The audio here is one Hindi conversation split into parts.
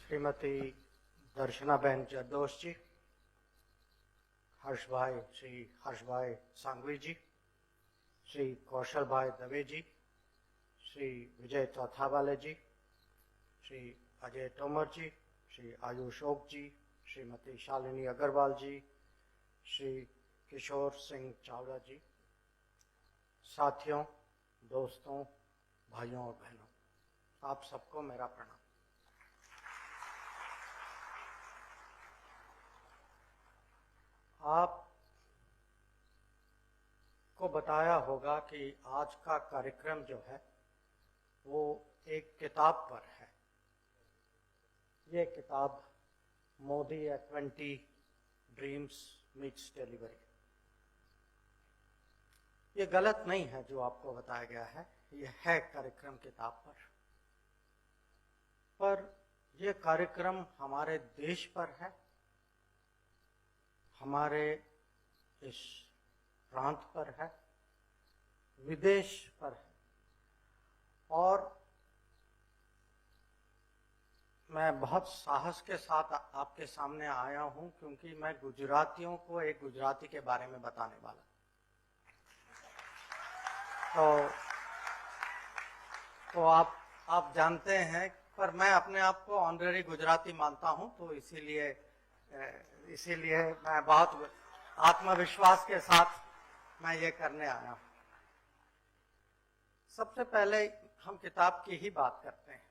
श्रीमती दर्शनाबेन जरदोश जी, श्री हर्षभाई सांघवी जी, श्री कौशल भाई दवे जी, श्री विजय चौथावाले जी, श्री अजय तोमर जी, श्री आयुष ओक जी, श्रीमती शालिनी अग्रवाल जी, श्री किशोर सिंह चावला जी, साथियों, दोस्तों, भाइयों और बहनों, आप सबको मेरा प्रणाम। आप को बताया होगा कि आज का कार्यक्रम जो है वो एक किताब पर है। ये किताब Modi at 20 dreams meets delivery. ये गलत नहीं है जो आपको बताया गया है, ये है कार्यक्रम किताब पर ये कार्यक्रम हमारे देश पर है, हमारे इस प्रांत पर है, विदेश पर है। और मैं बहुत साहस के साथ आपके सामने आया हूं क्योंकि मैं गुजरातियों को एक गुजराती के बारे में बताने वाला। तो आप जानते हैं, पर मैं अपने आप को ऑनरेरी गुजराती मानता हूं, तो इसीलिए मैं बहुत आत्मविश्वास के साथ मैं ये करने आया हूं। सबसे पहले हम किताब की ही बात करते हैं।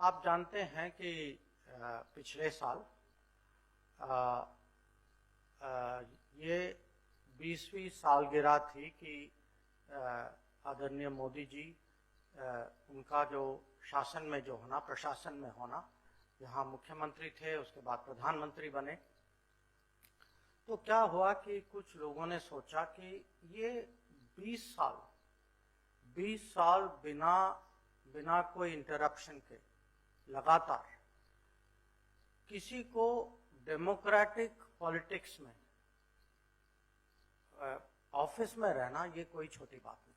आप जानते हैं कि पिछले साल ये 20वीं सालगिरह थी कि आदरणीय मोदी जी उनका जो शासन में जो होना, प्रशासन में होना, यहाँ मुख्यमंत्री थे, उसके बाद प्रधानमंत्री बने। तो क्या हुआ कि कुछ लोगों ने सोचा कि ये 20 साल बिना कोई इंटरप्शन के लगातार किसी को डेमोक्रेटिक पॉलिटिक्स में ऑफिस में रहना ये कोई छोटी बात नहीं,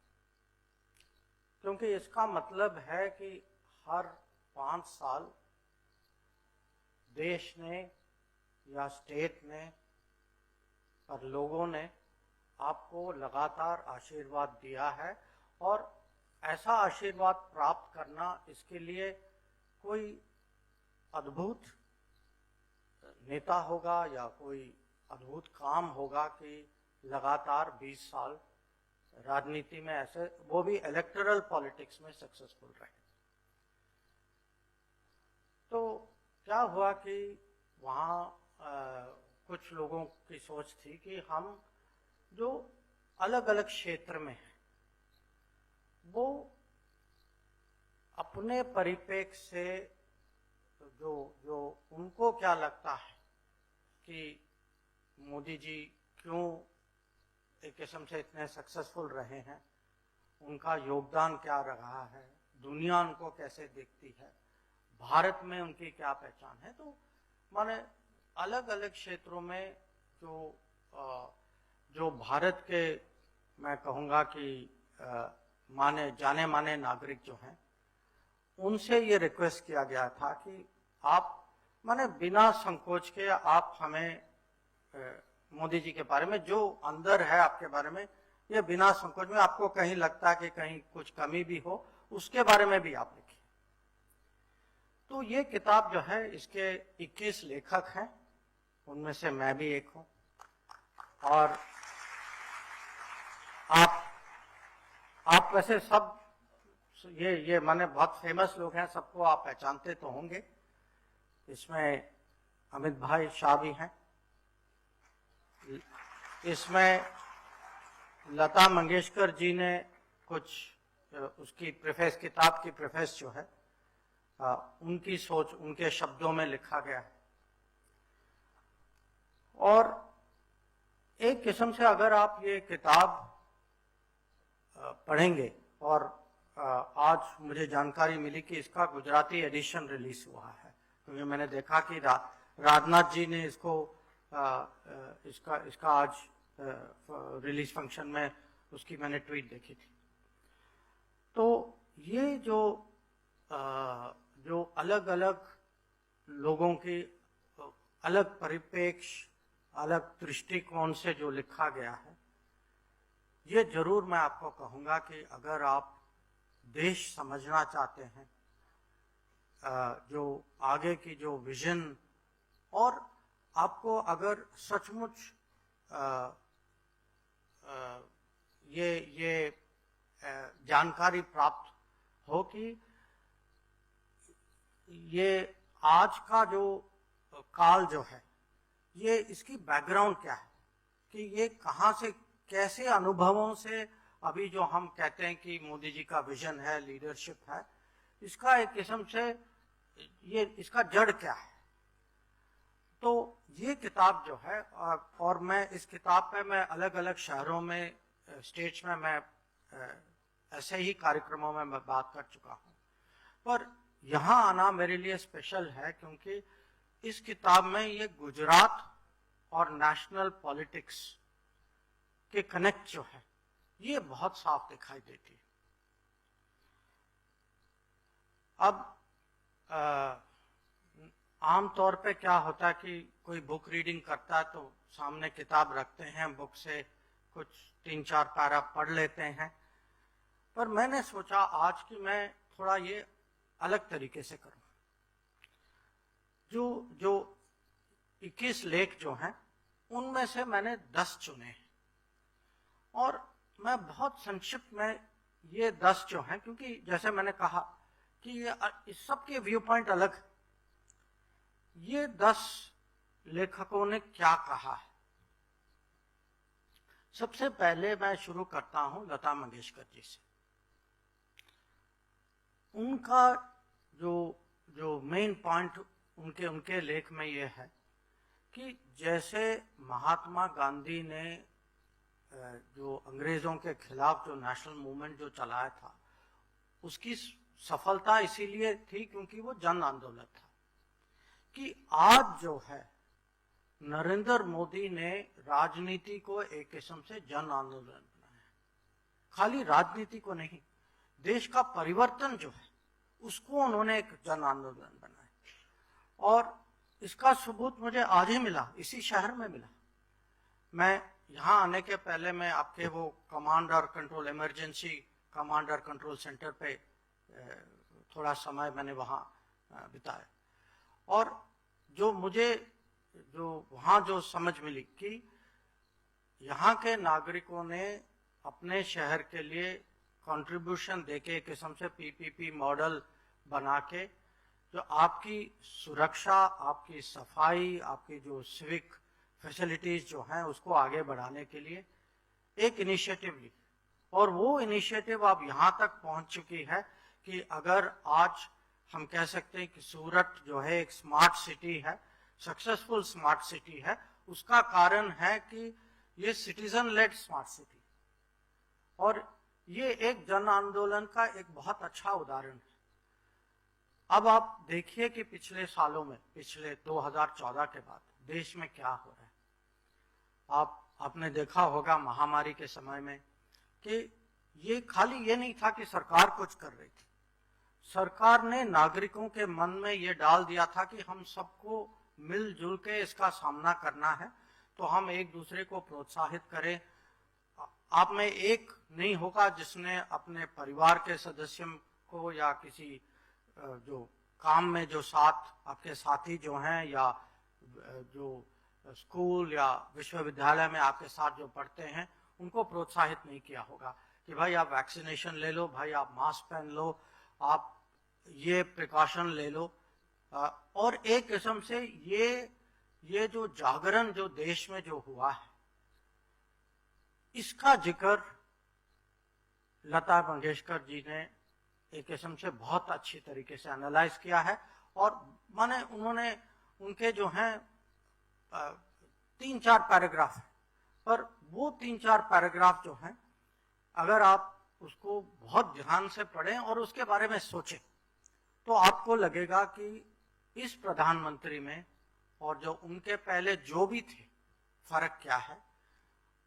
क्योंकि इसका मतलब है कि हर 5 साल देश ने या स्टेट ने और लोगों ने आपको लगातार आशीर्वाद दिया है। और ऐसा आशीर्वाद प्राप्त करना, इसके लिए कोई अद्भुत नेता होगा या कोई अद्भुत काम होगा कि लगातार 20 साल राजनीति में ऐसे, वो भी इलेक्टोरल पॉलिटिक्स में सक्सेसफुल रहे। तो क्या हुआ कि वहाँ कुछ लोगों की सोच थी कि हम जो अलग अलग क्षेत्र में हैं वो अपने परिप्रेक्ष्य से जो उनको क्या लगता है कि मोदी जी क्यों एक किस्म से इतने सक्सेसफुल रहे हैं, उनका योगदान क्या रहा है, दुनिया उनको कैसे देखती है, भारत में उनकी क्या पहचान है। तो माने अलग अलग क्षेत्रों में जो भारत के, मैं कहूँगा कि जाने माने नागरिक जो हैं, उनसे ये रिक्वेस्ट किया गया था कि आप माने बिना संकोच के आप हमें मोदी जी के बारे में जो अंदर है आपके बारे में, ये बिना संकोच में, आपको कहीं लगता है कि कहीं कुछ कमी भी हो, उसके बारे में भी आप लिखिए। तो ये किताब जो है, इसके 21 लेखक हैं, उनमें से मैं भी एक हूं। और आप वैसे सब ये माने बहुत फेमस लोग हैं, सबको आप पहचानते तो होंगे। इसमें अमित भाई शाह भी हैं, इसमें लता मंगेशकर जी ने कुछ उसकी प्रेफेस, किताब की प्रेफेस जो है उनकी सोच उनके शब्दों में लिखा गया है। और एक किस्म से अगर आप ये किताब पढ़ेंगे, और आज मुझे जानकारी मिली कि इसका गुजराती एडिशन रिलीज हुआ है, क्योंकि मैंने देखा कि राजनाथ जी ने इसका आज रिलीज फंक्शन में उसकी मैंने ट्वीट देखी थी। तो ये जो अलग अलग लोगों की अलग परिप्रेक्ष्य, अलग दृष्टिकोण से जो लिखा गया है, ये जरूर मैं आपको कहूँगा कि अगर आप देश समझना चाहते हैं, जो आगे की जो विजन, और आपको अगर सचमुच ये जानकारी प्राप्त हो कि ये आज का जो काल जो है, ये इसकी बैकग्राउंड क्या है, कि ये कहाँ से, कैसे अनुभवों से अभी जो हम कहते हैं कि मोदी जी का विजन है, लीडरशिप है, इसका एक किस्म से ये इसका जड़ क्या है। तो ये किताब जो है, और मैं इस किताब पे मैं अलग अलग शहरों में, स्टेट्स में मैं ऐसे ही कार्यक्रमों में मैं बात कर चुका हूँ, पर यहाँ आना मेरे लिए स्पेशल है क्योंकि इस किताब में ये गुजरात और नेशनल पॉलिटिक्स के कनेक्ट जो है, ये बहुत साफ दिखाई देती है। अब आमतौर पे क्या होता है कि कोई बुक रीडिंग करता है तो सामने किताब रखते हैं, बुक से कुछ 3-4 पैरा पढ़ लेते हैं, पर मैंने सोचा आज कि मैं थोड़ा ये अलग तरीके से करूं। जो 21 लेख जो हैं, उनमें से मैंने 10 चुने हैं, और मैं बहुत संक्षिप्त में ये 10 जो हैं, क्योंकि जैसे मैंने कहा कि ये सबके व्यू पॉइंट अलग है। ये 10 लेखकों ने क्या कहा है। सबसे पहले मैं शुरू करता हूं लता मंगेशकर जी से। उनका जो मेन पॉइंट उनके लेख में ये है कि जैसे महात्मा गांधी ने जो अंग्रेजों के खिलाफ जो नेशनल मूवमेंट जो चलाया था, उसकी सफलता इसीलिए थी क्योंकि वो जन आंदोलन था, कि आज जो है नरेंद्र मोदी ने राजनीति को एक किस्म से जन आंदोलन बनाया। खाली राजनीति को नहीं, देश का परिवर्तन जो है उसको उन्होंने एक जन आंदोलन बनाया, और इसका सबूत मुझे आज ही मिला, इसी शहर में मिला। मैं यहाँ आने के पहले मैं आपके वो कमांड और कंट्रोल, इमरजेंसी कमांड और कंट्रोल सेंटर पे थोड़ा समय मैंने वहाँ बिताया, और जो मुझे वहाँ जो समझ मिली कि यहाँ के नागरिकों ने अपने शहर के लिए कंट्रीब्यूशन देके किस्म से पीपीपी मॉडल बना के जो आपकी सुरक्षा, आपकी सफाई, आपकी जो सिविक फैसिलिटीज जो हैं उसको आगे बढ़ाने के लिए एक इनिशिएटिव ली, और वो इनिशिएटिव अब यहाँ तक पहुँच चुकी है कि अगर आज हम कह सकते हैं कि सूरत जो है एक स्मार्ट सिटी है, सक्सेसफुल स्मार्ट सिटी है, उसका कारण है कि ये सिटीजन लेड स्मार्ट सिटी, और ये एक जन आंदोलन का एक बहुत अच्छा उदाहरण है। अब आप देखिए कि पिछले सालों में, पिछले 2014 के बाद देश में क्या हो रहा है। आपने देखा होगा महामारी के समय में कि ये खाली ये नहीं था कि सरकार कुछ कर रही थी, सरकार ने नागरिकों के मन में ये डाल दिया था कि हम सबको मिलजुल के इसका सामना करना है, तो हम एक दूसरे को प्रोत्साहित करें। आप में एक नहीं होगा जिसने अपने परिवार के सदस्यों को या किसी जो काम में जो साथ आपके साथी जो हैं या जो स्कूल या विश्वविद्यालय में आपके साथ जो पढ़ते हैं उनको प्रोत्साहित नहीं किया होगा कि भाई आप वैक्सीनेशन ले लो, भाई आप मास्क पहन लो, आप ये प्रिकॉशन ले लो। और एक किस्म से ये जो जागरण जो देश में जो हुआ है, इसका जिक्र लता मंगेशकर जी ने एक किस्म से बहुत अच्छी तरीके से एनालाइज किया है, और माने उन्होंने उनके जो हैं 3-4 पैराग्राफ है, पर वो 3-4 पैराग्राफ जो हैं अगर आप उसको बहुत ध्यान से पढ़ें और उसके बारे में सोचें तो आपको लगेगा कि इस प्रधानमंत्री में और जो उनके पहले जो भी थे फर्क क्या है,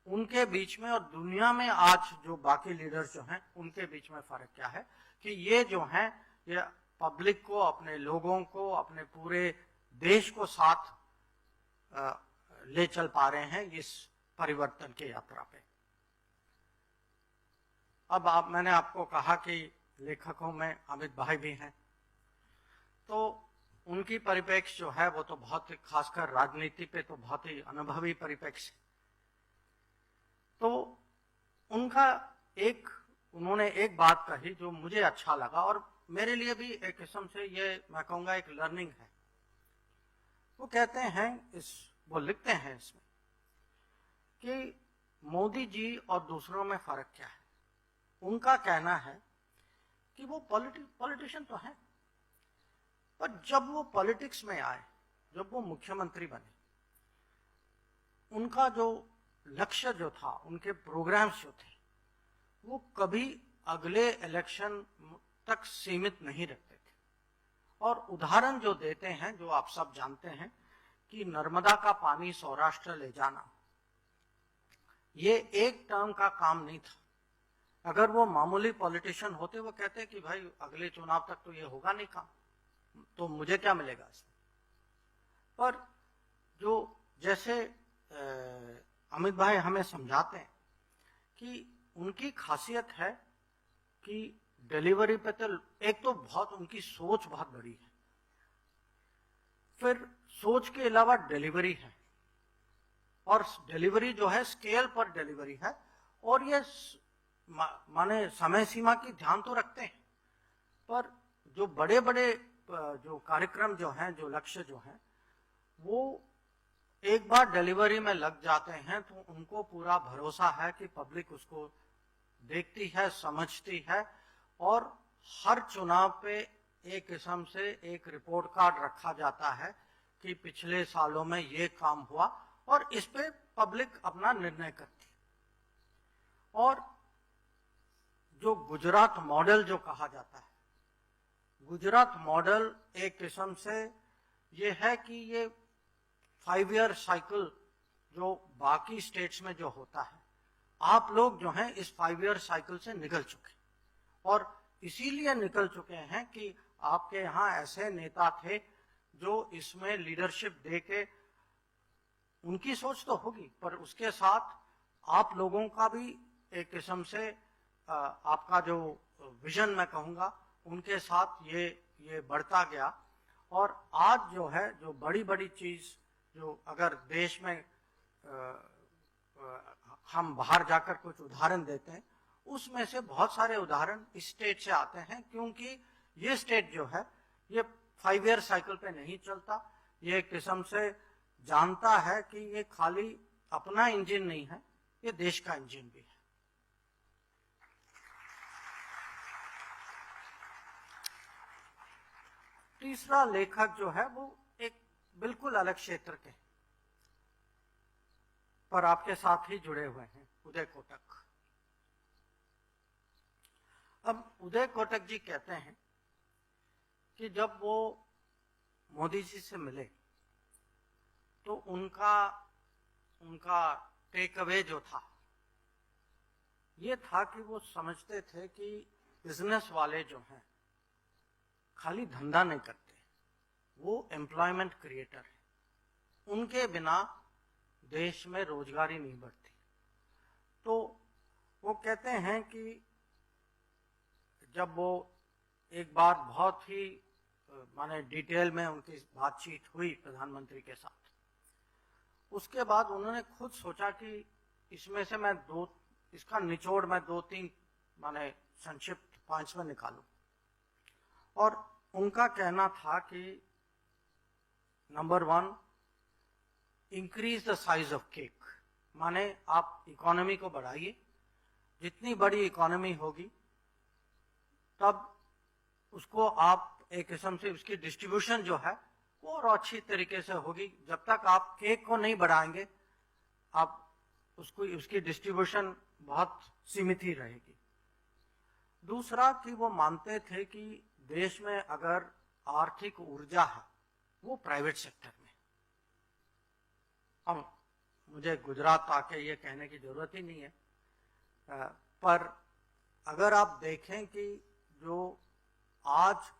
उनके बीच में और दुनिया में आज जो बाकी लीडर्स जो हैं उनके बीच में फर्क क्या है, कि ये जो हैं ये पब्लिक को, अपने लोगों को, अपने पूरे देश को साथ ले चल पा रहे हैं इस परिवर्तन की यात्रा पे। अब मैंने आपको कहा कि लेखकों में अमित भाई भी हैं, तो उनकी परिप्रेक्ष्य जो है वो तो बहुत, खासकर राजनीति पे तो बहुत ही अनुभवी परिप्रेक्ष्य। तो उन्होंने एक बात कही जो मुझे अच्छा लगा और मेरे लिए भी एक किस्म से ये मैं कहूँगा एक लर्निंग है। वो कहते हैं, वो लिखते हैं इसमें कि मोदी जी और दूसरों में फर्क क्या है। उनका कहना है कि वो पॉलिटिशियन तो है, पर जब वो पॉलिटिक्स में आए, जब वो मुख्यमंत्री बने, उनका जो लक्ष्य जो था, उनके प्रोग्राम्स जो थे, वो कभी अगले इलेक्शन तक सीमित नहीं रखते थे। और उदाहरण जो देते हैं, जो आप सब जानते हैं, कि नर्मदा का पानी सौराष्ट्र ले जाना, ये एक टर्म का काम नहीं था। अगर वो मामूली पॉलिटिशियन होते, वो कहते कि भाई अगले चुनाव तक तो ये होगा नहीं काम, तो मुझे क्या मिलेगा इसमें। पर जो जैसे अमित भाई हमें समझाते हैं कि उनकी खासियत है कि डिलीवरी पे तो एक तो बहुत उनकी सोच बहुत बड़ी है, फिर सोच के अलावा डिलीवरी है, और डिलीवरी जो है स्केल पर डिलीवरी है, और ये माने समय सीमा की ध्यान तो रखते हैं, पर जो बड़े बड़े जो कार्यक्रम जो हैं, जो लक्ष्य जो हैं, वो एक बार डिलीवरी में लग जाते हैं तो उनको पूरा भरोसा है कि पब्लिक उसको देखती है, समझती है, और हर चुनाव पे एक किस्म से एक रिपोर्ट कार्ड रखा जाता है कि पिछले सालों में ये काम हुआ, और इस पे पब्लिक अपना निर्णय करती है। और जो गुजरात मॉडल जो कहा जाता है, गुजरात मॉडल एक किस्म से ये है कि ये 5 ईयर साइकिल जो बाकी स्टेट्स में जो होता है, आप लोग जो हैं इस 5 ईयर साइकिल से निकल चुके, और इसीलिए निकल चुके हैं कि आपके यहाँ ऐसे नेता थे जो इसमें लीडरशिप देके, उनकी सोच तो होगी, पर उसके साथ आप लोगों का भी एक किस्म से आपका जो विजन मैं कहूँगा, उनके साथ ये बढ़ता गया। और आज जो है, जो बड़ी बड़ी चीज जो अगर देश में हम बाहर जाकर कुछ उदाहरण देते हैं, उसमें से बहुत सारे उदाहरण इस स्टेट से आते हैं, क्योंकि ये स्टेट जो है ये 5 ईयर साइकिल पे नहीं चलता। ये एक किस्म से जानता है कि ये खाली अपना इंजन नहीं है, ये देश का इंजन भी है। तीसरा लेखक जो है वो एक बिल्कुल अलग क्षेत्र के, पर आपके साथ ही जुड़े हुए हैं, उदय कोटक। अब उदय कोटक जी कहते हैं कि जब वो मोदी जी से मिले तो उनका टेक अवे जो था ये था कि वो समझते थे कि बिजनेस वाले जो हैं खाली धंधा नहीं करते, वो एम्प्लॉयमेंट क्रिएटर है, उनके बिना देश में रोजगारी नहीं बढ़ती। तो वो कहते हैं कि जब वो एक बार बहुत ही माने डिटेल में उनकी बातचीत हुई प्रधानमंत्री के साथ, उसके बाद उन्होंने खुद सोचा कि इसमें से मैं इसका निचोड़ मैं 2-3 माने संक्षिप्त पॉइंट्स में निकालूं। और उनका कहना था कि number 1, increase the size of cake, माने आप इकोनॉमी को बढ़ाइए, जितनी बड़ी इकोनॉमी होगी तब उसको आप एक किस्म से उसकी डिस्ट्रीब्यूशन जो है वो और अच्छी तरीके से होगी। जब तक आप केक को नहीं बढ़ाएंगे, आप उसकी डिस्ट्रीब्यूशन बहुत सीमित ही रहेगी। दूसरा कि वो मानते थे कि देश में अगर आर्थिक ऊर्जा है वो प्राइवेट सेक्टर में। अब मुझे गुजरात आके ये कहने की जरूरत ही नहीं है, पर अगर आप देखें कि जो आज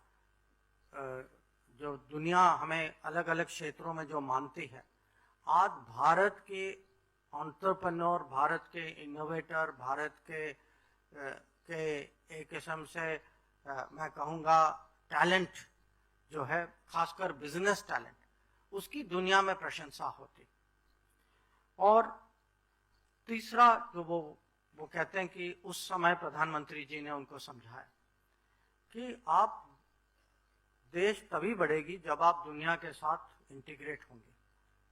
जो दुनिया हमें अलग अलग क्षेत्रों में जो मानती है, आज भारत के एंटरप्रेन्योर, भारत के इनोवेटर, भारत के एक किस्म से मैं कहूँगा टैलेंट जो है, खासकर बिजनेस टैलेंट, उसकी दुनिया में प्रशंसा होती। और तीसरा जो वो कहते हैं कि उस समय प्रधानमंत्री जी ने उनको समझाया कि आप देश तभी बढ़ेगी जब आप दुनिया के साथ इंटीग्रेट होंगे,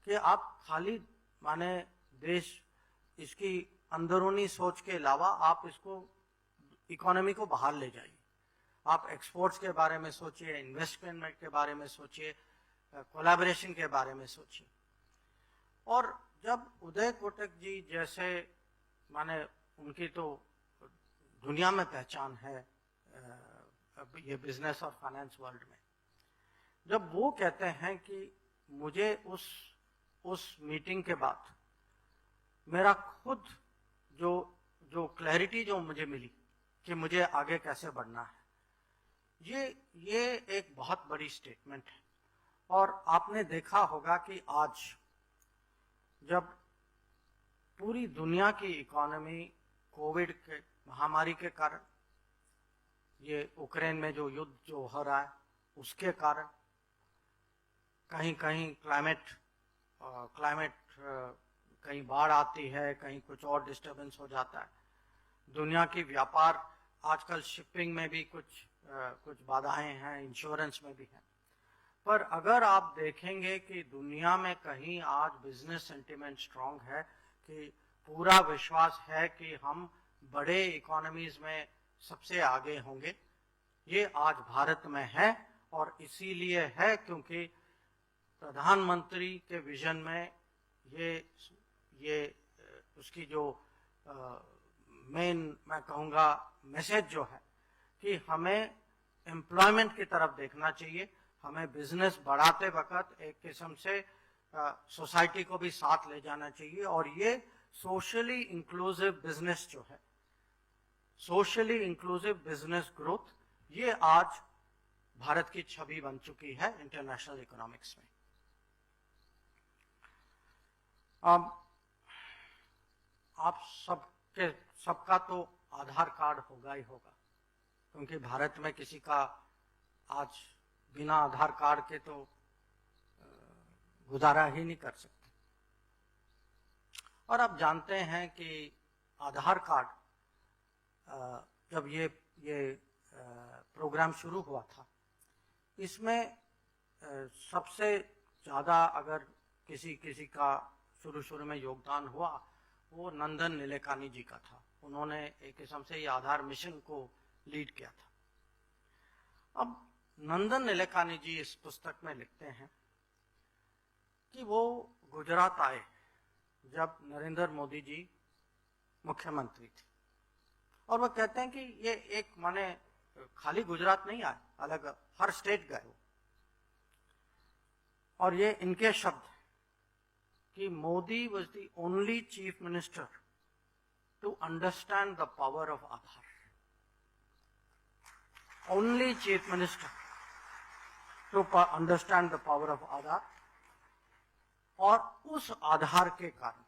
कि आप खाली माने देश इसकी अंदरूनी सोच के अलावा आप इसको इकोनॉमी को बाहर ले जाइए। आप एक्सपोर्ट्स के बारे में सोचिए, इन्वेस्टमेंट के बारे में सोचिए, कोलैबोरेशन के बारे में सोचिए। और जब उदय कोटक जी जैसे, माने उनकी तो दुनिया में पहचान है ये बिजनेस और फाइनेंस वर्ल्ड में, जब वो कहते हैं कि मुझे उस मीटिंग के बाद मेरा खुद जो क्लैरिटी जो मुझे मिली कि मुझे आगे कैसे बढ़ना है, ये एक बहुत बड़ी स्टेटमेंट है। और आपने देखा होगा कि आज जब पूरी दुनिया की इकोनॉमी कोविड के महामारी के कारण, ये यूक्रेन में जो युद्ध जो हो रहा है उसके कारण, कहीं कहीं क्लाइमेट कहीं बाढ़ आती है, कहीं कुछ और डिस्टर्बेंस हो जाता है, दुनिया की व्यापार, आजकल शिपिंग में भी कुछ बाधाएं हैं, इंश्योरेंस में भी हैं। पर अगर आप देखेंगे कि दुनिया में कहीं आज बिजनेस सेंटिमेंट स्ट्रांग है, कि पूरा विश्वास है कि हम बड़े इकोनॉमीज में सबसे आगे होंगे, ये आज भारत में है। और इसीलिए है क्योंकि प्रधानमंत्री के विजन में ये उसकी जो मेन मैं कहूँगा मैसेज जो है कि हमें एम्प्लॉयमेंट की तरफ देखना चाहिए, हमें बिजनेस बढ़ाते वक्त एक किस्म से सोसाइटी को भी साथ ले जाना चाहिए। और ये सोशली इंक्लूसिव बिजनेस जो है, सोशली इंक्लूसिव बिजनेस ग्रोथ, ये आज भारत की छवि बन चुकी है इंटरनेशनल इकोनॉमिक्स में। अब आप सबका तो आधार कार्ड होगा ही होगा, क्योंकि भारत में किसी का आज बिना आधार कार्ड के तो गुजारा ही नहीं कर सकते। और आप जानते हैं कि आधार कार्ड जब ये प्रोग्राम शुरू हुआ था, इसमें सबसे ज़्यादा अगर किसी का शुरू में योगदान हुआ, वो नंदन नीलेकानी जी का था। उन्होंने एक किस्म से ये आधार मिशन को लीड किया था। अब नंदन नीलेकानी जी इस पुस्तक में लिखते हैं कि वो गुजरात आए जब नरेंद्र मोदी जी मुख्यमंत्री थे, और वो कहते हैं कि ये एक माने खाली गुजरात नहीं आए, अलग हर स्टेट गए वो। और ये इनके शब्द कि Modi was the only chief minister to understand the power of Aadhaar. Only chief minister to understand the power of Aadhaar. और उस आधार के कारण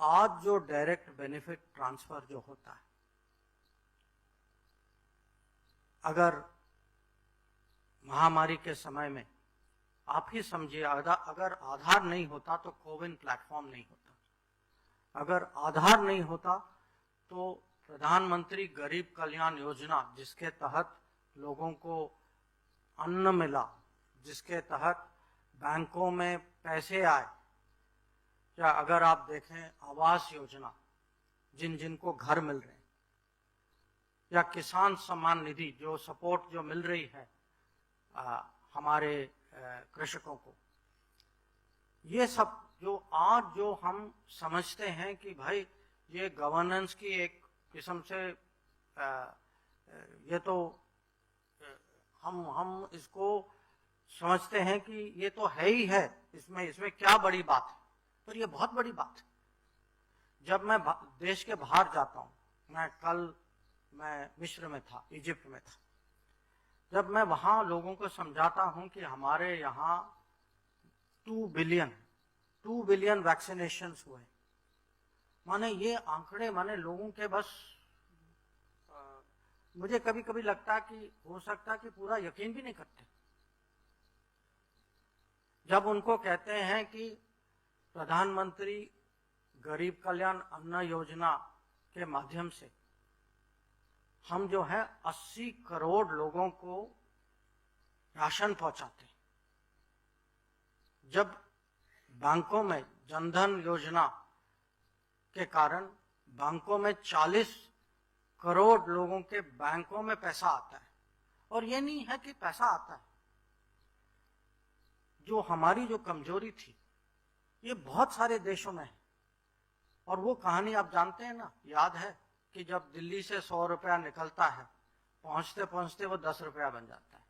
आज जो डायरेक्ट बेनिफिट ट्रांसफर जो होता है, अगर महामारी के समय में आप ही समझिए, अगर आधार नहीं होता तो कोविन प्लेटफॉर्म नहीं होता, अगर आधार नहीं होता तो प्रधानमंत्री गरीब कल्याण योजना जिसके तहत लोगों को अन्न मिला, जिसके तहत बैंकों में पैसे आए, या अगर आप देखें आवास योजना जिनको घर मिल रहे हैं, या किसान सम्मान निधि जो सपोर्ट जो मिल रही है हमारे कृषकों को, ये सब जो आज जो हम समझते हैं कि भाई ये गवर्नेंस की एक किस्म से ये तो हम इसको समझते हैं कि ये तो है ही है, इसमें क्या बड़ी बात है, पर ये बहुत बड़ी बात है। जब मैं देश के बाहर जाता हूँ, मैं मिस्र में था, इजिप्ट में था, जब मैं वहां लोगों को समझाता हूं कि हमारे यहाँ 2 बिलियन वैक्सीनेशन हुए, माने ये आंकड़े माने लोगों के बस मुझे कभी कभी लगता है कि हो सकता है कि पूरा यकीन भी नहीं करते जब उनको कहते हैं कि प्रधानमंत्री गरीब कल्याण अन्न योजना के माध्यम से हम जो है 80 करोड़ लोगों को राशन पहुंचाते हैं। जब बैंकों में जनधन योजना के कारण बैंकों में 40 करोड़ लोगों के बैंकों में पैसा आता है, और ये नहीं है कि पैसा आता है, जो हमारी जो कमजोरी थी ये बहुत सारे देशों में है। और वो कहानी आप जानते हैं ना, याद है कि जब दिल्ली से 100 रुपया निकलता है, पहुंचते पहुंचते वो 10 रुपया बन जाता है।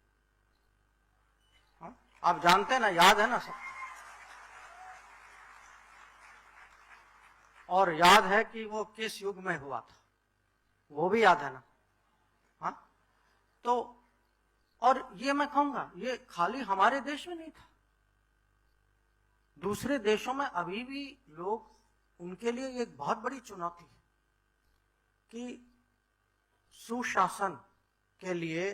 हा? आप जानते हैं ना, याद है ना सब। और याद है कि वो किस युग में हुआ था, वो भी याद है ना। हाँ, तो और ये मैं कहूंगा ये खाली हमारे देश में नहीं था, दूसरे देशों में अभी भी लोग, उनके लिए एक बहुत बड़ी चुनौती है कि सुशासन के लिए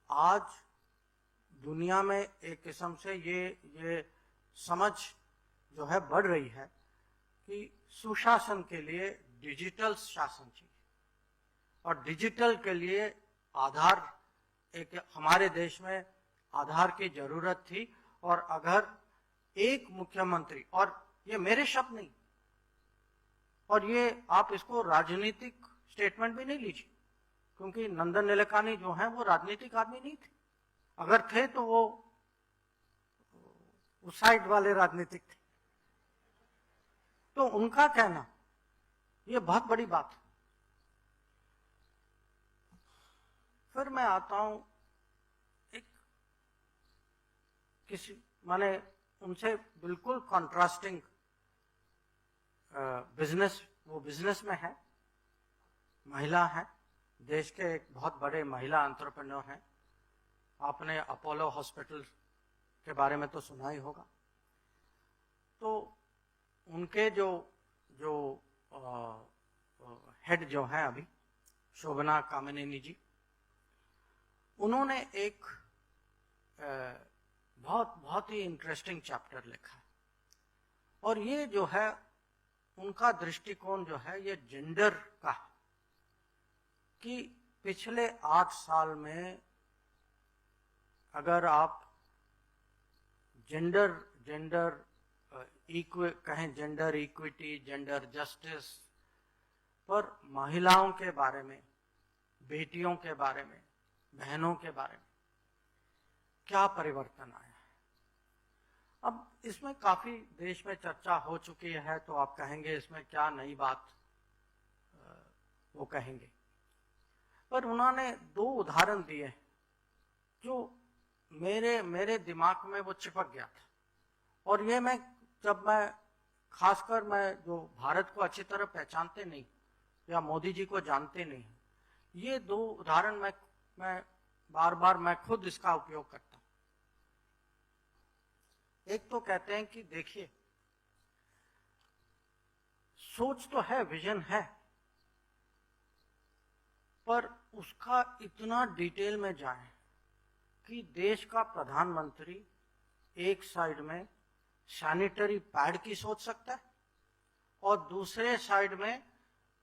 आज दुनिया में एक किस्म से ये समझ जो है बढ़ रही है कि सुशासन के लिए डिजिटल शासन चाहिए, और डिजिटल के लिए आधार, एक हमारे देश में आधार की जरूरत थी। और अगर एक मुख्यमंत्री, और ये मेरे शब्द नहीं, और ये आप इसको राजनीतिक स्टेटमेंट भी नहीं लीजिए, क्योंकि नंदन नीलेकानी जो है वो राजनीतिक आदमी नहीं थे, अगर थे तो वो उस साइड वाले राजनीतिक थे। तो उनका कहना ये बहुत बड़ी बात है। फिर मैं आता हूं एक किसी माने उनसे बिल्कुल कॉन्ट्रास्टिंग बिजनेस, वो बिजनेस में है, महिला है, देश के एक बहुत बड़े महिला एंटरप्रेन्योर हैं। आपने अपोलो हॉस्पिटल के बारे में तो सुना ही होगा। तो उनके जो हेड जो हैं अभी, शोभना कामिनी जी, उन्होंने एक बहुत ही इंटरेस्टिंग चैप्टर लिखा है, और ये जो है उनका दृष्टिकोण जो है ये जेंडर का है कि पिछले 8 साल में अगर आप जेंडर कहें, जेंडर इक्विटी, जेंडर जस्टिस पर महिलाओं के बारे में, बेटियों के बारे में, बहनों के बारे में क्या परिवर्तन आया है। अब इसमें काफी देश में चर्चा हो चुकी है, तो आप कहेंगे इसमें क्या नई बात वो कहेंगे, पर उन्होंने 2 उदाहरण दिए जो मेरे दिमाग में वो चिपक गया था। और ये जब मैं खासकर मैं जो भारत को अच्छी तरह पहचानते नहीं या मोदी जी को जानते नहीं, ये 2 उदाहरण मैं बार बार मैं खुद इसका उपयोग करता हूं। एक तो कहते हैं कि देखिए, सोच तो है, विजन है, पर उसका इतना डिटेल में जाए कि देश का प्रधानमंत्री एक साइड में सैनिटरी पैड की सोच सकता है और दूसरे साइड में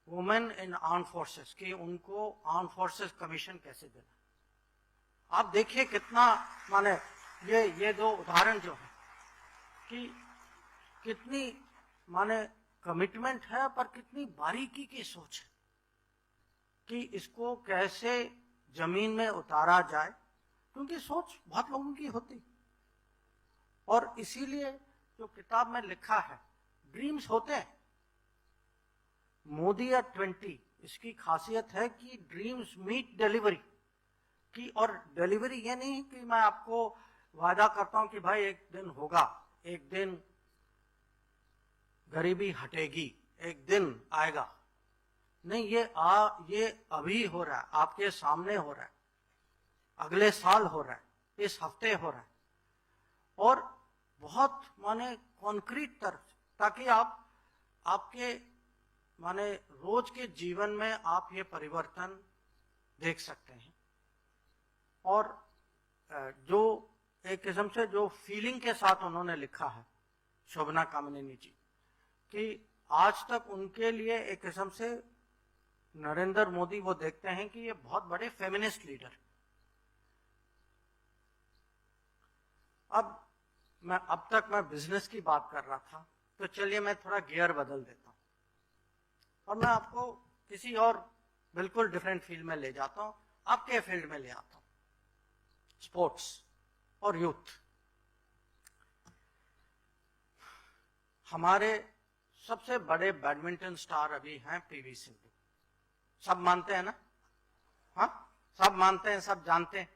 वुमेन इन आर्म फोर्सेस की, उनको आर्म फोर्सेस कमीशन कैसे देना। आप देखिए कितना, माने ये 2 उदाहरण जो है कि कितनी माने कमिटमेंट है, पर कितनी बारीकी की सोच है कि इसको कैसे जमीन में उतारा जाए, क्योंकि सोच बहुत लोगों की होती। और इसीलिए जो किताब में लिखा है, ड्रीम्स होते हैं, मोदी एट 20, इसकी खासियत है कि ड्रीम्स मीट डिलीवरी की। और डिलीवरी ये नहीं कि मैं आपको वादा करता हूं कि भाई एक दिन होगा, एक दिन गरीबी हटेगी, एक दिन आएगा, नहीं, ये अभी हो रहा है, आपके सामने हो रहा है। अगले साल हो रहा है, इस हफ्ते हो रहा है, और बहुत माने कॉन्क्रीट तरह, ताकि आप आपके माने रोज के जीवन में आप ये परिवर्तन देख सकते हैं। और जो एक किस्म से जो फीलिंग के साथ उन्होंने लिखा है शोभना कामिनी जी, कि आज तक उनके लिए एक किस्म से नरेंद्र मोदी वो देखते हैं कि ये बहुत बड़े फेमिनिस्ट लीडर। अब तक मैं बिजनेस की बात कर रहा था, तो चलिए मैं थोड़ा गियर बदल देता हूं और मैं आपको किसी और बिल्कुल डिफरेंट फील्ड में ले जाता हूं, आपके फील्ड में ले आता हूं, स्पोर्ट्स और यूथ। हमारे सबसे बड़े बैडमिंटन स्टार अभी हैं पीवी सिंधु, सब मानते हैं ना? हाँ, सब मानते हैं, सब जानते हैं।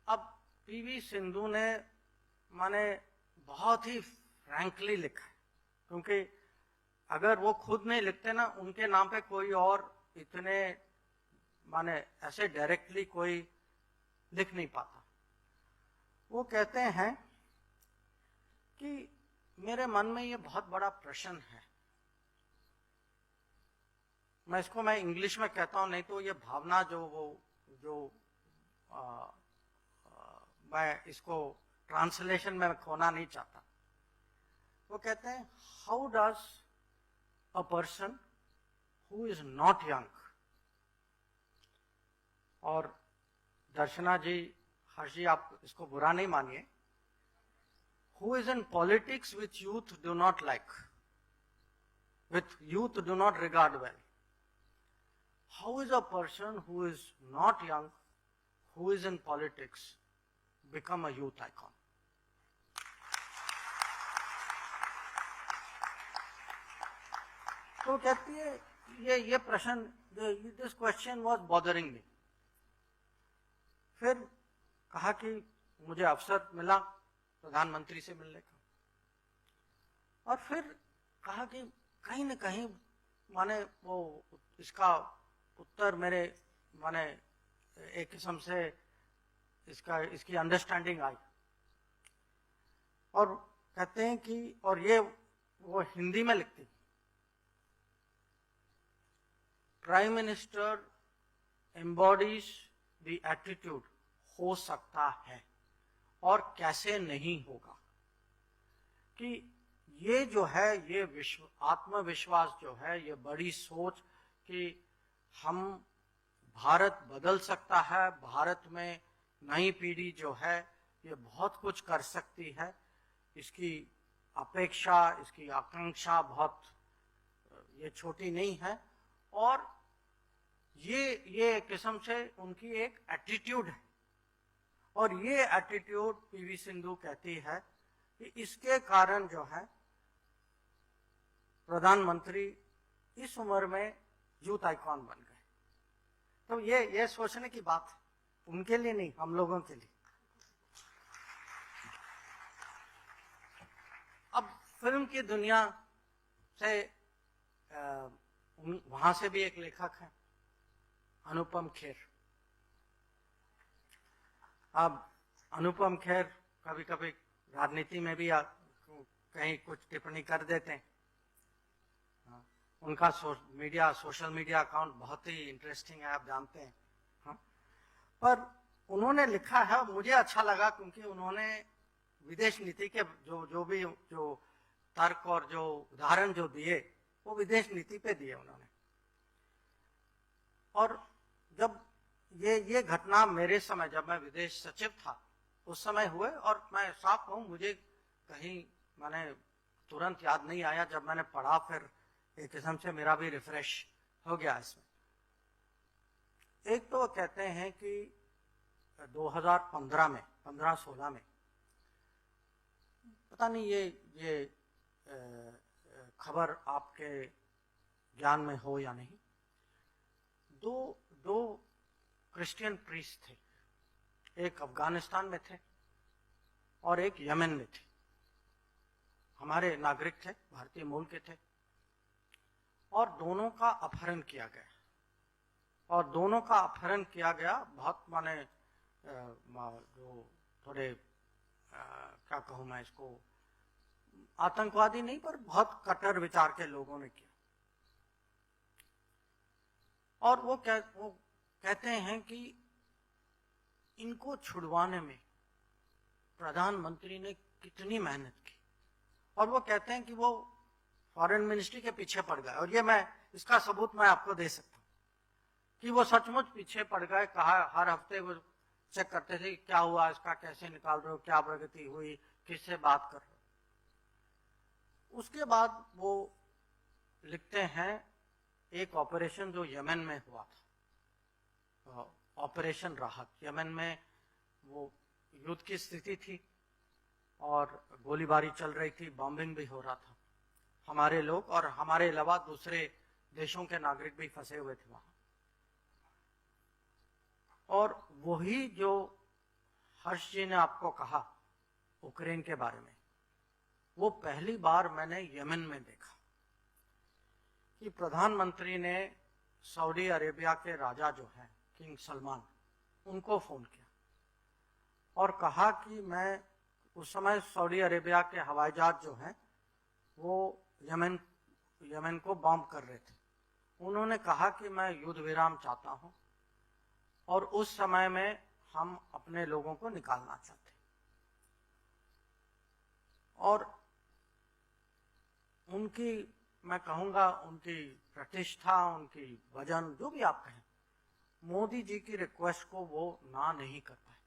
अब पीवी सिंधु ने माने बहुत ही फ्रैंकली लिखा है, क्योंकि अगर वो खुद नहीं लिखते ना, उनके नाम पे कोई और इतने माने ऐसे डायरेक्टली कोई लिख नहीं पाता। वो कहते हैं कि मेरे मन में ये बहुत बड़ा प्रश्न है, मैं इंग्लिश में कहता हूं, नहीं तो ये भावना मैं इसको ट्रांसलेशन में खोना नहीं चाहता। वो कहते हैं, how does a person who is not young, और दर्शना जी, हर्ष जी, आप इसको बुरा नहीं मानिए, who is in politics which youth do not like, which youth do not regard well. How is a person who is not young, who is in politics, become a youth icon? तो कहती है ये प्रश्न, this question was bothering me. फिर कहा कि मुझे अवसर मिला प्रधानमंत्री से मिलने का, और फिर कहा कि कहीं न कहीं माने वो इसका उत्तर मेरे माने एक किस्म से इसकी अंडरस्टैंडिंग आई। और कहते हैं कि, और ये वो हिंदी में लिखती, prime minister embodies the attitude, हो सकता है और कैसे नहीं होगा, कि ये जो है, ये आत्मविश्वास जो है, ये बड़ी सोच कि हम भारत बदल सकता है, भारत में नई पीढ़ी जो है ये बहुत कुछ कर सकती है, इसकी अपेक्षा, इसकी आकांक्षा बहुत ये छोटी नहीं है, और ये किस्म से उनकी एक एटीट्यूड है। और ये एटीट्यूड पीवी सिंधु कहती है कि इसके कारण जो है प्रधानमंत्री इस उम्र में यूथ आइकॉन बन गए। तो ये सोचने की बात है, उनके लिए नहीं, हम लोगों के लिए। अब फिल्म की दुनिया से वहां से भी एक लेखक है, अनुपम खेर। अब अनुपम खेर कभी कभी राजनीति में भी कहीं कुछ टिप्पणी कर देते हैं। उनका सोशल मीडिया अकाउंट बहुत ही इंटरेस्टिंग है, आप जानते हैं। हाँ? पर उन्होंने लिखा है, मुझे अच्छा लगा, क्योंकि उन्होंने विदेश नीति के जो तर्क और जो उदाहरण जो दिए, वो विदेश नीति पे दिए उन्होंने। और जब ये घटना मेरे समय, जब मैं विदेश सचिव था, उस समय हुए, और मैं साफ कहूं, मुझे कहीं मैंने तुरंत याद नहीं आया। जब मैंने पढ़ा, फिर एक किस्म से मेरा भी रिफ्रेश हो गया इसमें। एक तो कहते हैं कि 2015 में, 15-16 में, पता नहीं ये खबर आपके ज्ञान में हो या नहीं, दो क्रिश्चियन प्रीस्ट थे, एक अफगानिस्तान में थे और एक यमन में थे। हमारे नागरिक थे, भारतीय मूल के थे, और दोनों का अपहरण किया गया और दोनों का अपहरण किया गया। बहुत माने जो थोड़े क्या कहूँ मैं इसको, आतंकवादी नहीं पर बहुत कट्टर विचार के लोगों ने किया। और वो कहते हैं कि इनको छुड़वाने में प्रधानमंत्री ने कितनी मेहनत की, और वो कहते हैं कि वो फॉरेन मिनिस्ट्री के पीछे पड़ गए। और ये मैं इसका सबूत मैं आपको दे सकता हूँ कि वो सचमुच पीछे पड़ गए। कहा हर हफ्ते वो चेक करते थे क्या हुआ, इसका कैसे निकाल रहे हो, क्या प्रगति हुई, किससे बात कर रहे हो। उसके बाद वो लिखते हैं एक ऑपरेशन जो यमन में हुआ था, ऑपरेशन राहत। यमन में वो युद्ध की स्थिति थी और गोलीबारी चल रही थी, बॉम्बिंग भी हो रहा था। हमारे लोग और हमारे अलावा दूसरे देशों के नागरिक भी फंसे हुए थे वहां। और वही जो हर्ष जी ने आपको कहा यूक्रेन के बारे में, वो पहली बार मैंने यमन में देखा कि प्रधानमंत्री ने सऊदी अरेबिया के राजा जो हैं किंग सलमान, उनको फोन किया और कहा कि मैं, उस समय सऊदी अरेबिया के हवाई जहाज जो हैं वो यमन को बॉम्ब कर रहे थे। उन्होंने कहा कि मैं युद्ध विराम चाहता हूं और उस समय में हम अपने लोगों को निकालना चाहते। और उनकी, मैं कहूंगा उनकी प्रतिष्ठा, उनकी वजन, जो भी आप कहें, मोदी जी की रिक्वेस्ट को वो ना नहीं कर पाए।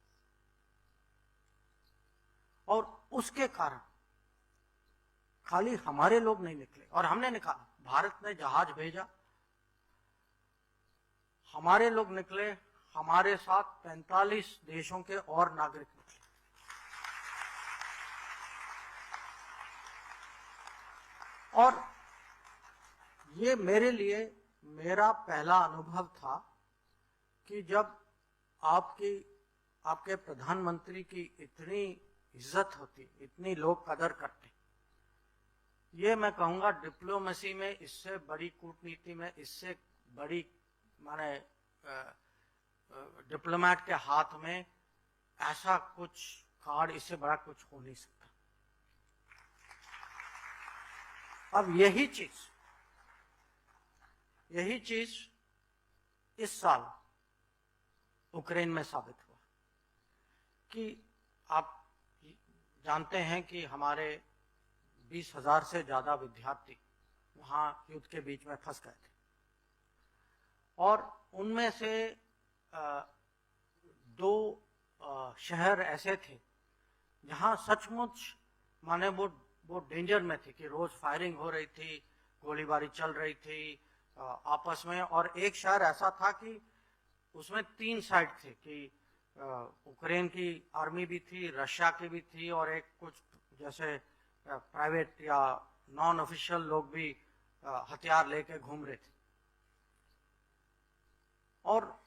और उसके कारण खाली हमारे लोग नहीं निकले और हमने निकाला, भारत ने जहाज भेजा, हमारे लोग निकले, हमारे साथ 45 देशों के और नागरिक निकले। और ये मेरे लिए मेरा पहला अनुभव था कि जब आपके प्रधानमंत्री की इतनी इज्जत होती, इतनी लोग कदर करते, ये मैं कहूंगा डिप्लोमेसी में इससे बड़ी, कूटनीति में इससे बड़ी, माने डिप्लोमेट के हाथ में ऐसा कुछ कार्ड, इससे बड़ा कुछ हो नहीं सकता। अब यही चीज इस साल यूक्रेन में साबित हुआ कि आप जानते हैं कि हमारे 20,000 से ज्यादा विद्यार्थी वहां युद्ध के बीच में फंस गए थे और उनमें से 2 शहर ऐसे थे जहां सचमुच माने वो डेंजर में थे कि रोज फायरिंग हो रही थी, गोलीबारी चल रही थी आपस में। और एक शहर ऐसा था कि उसमें 3 साइड थे कि यूक्रेन की आर्मी भी थी, रशिया की भी थी और एक कुछ जैसे प्राइवेट या नॉन ऑफिशियल लोग भी हथियार लेके घूम रहे थे। और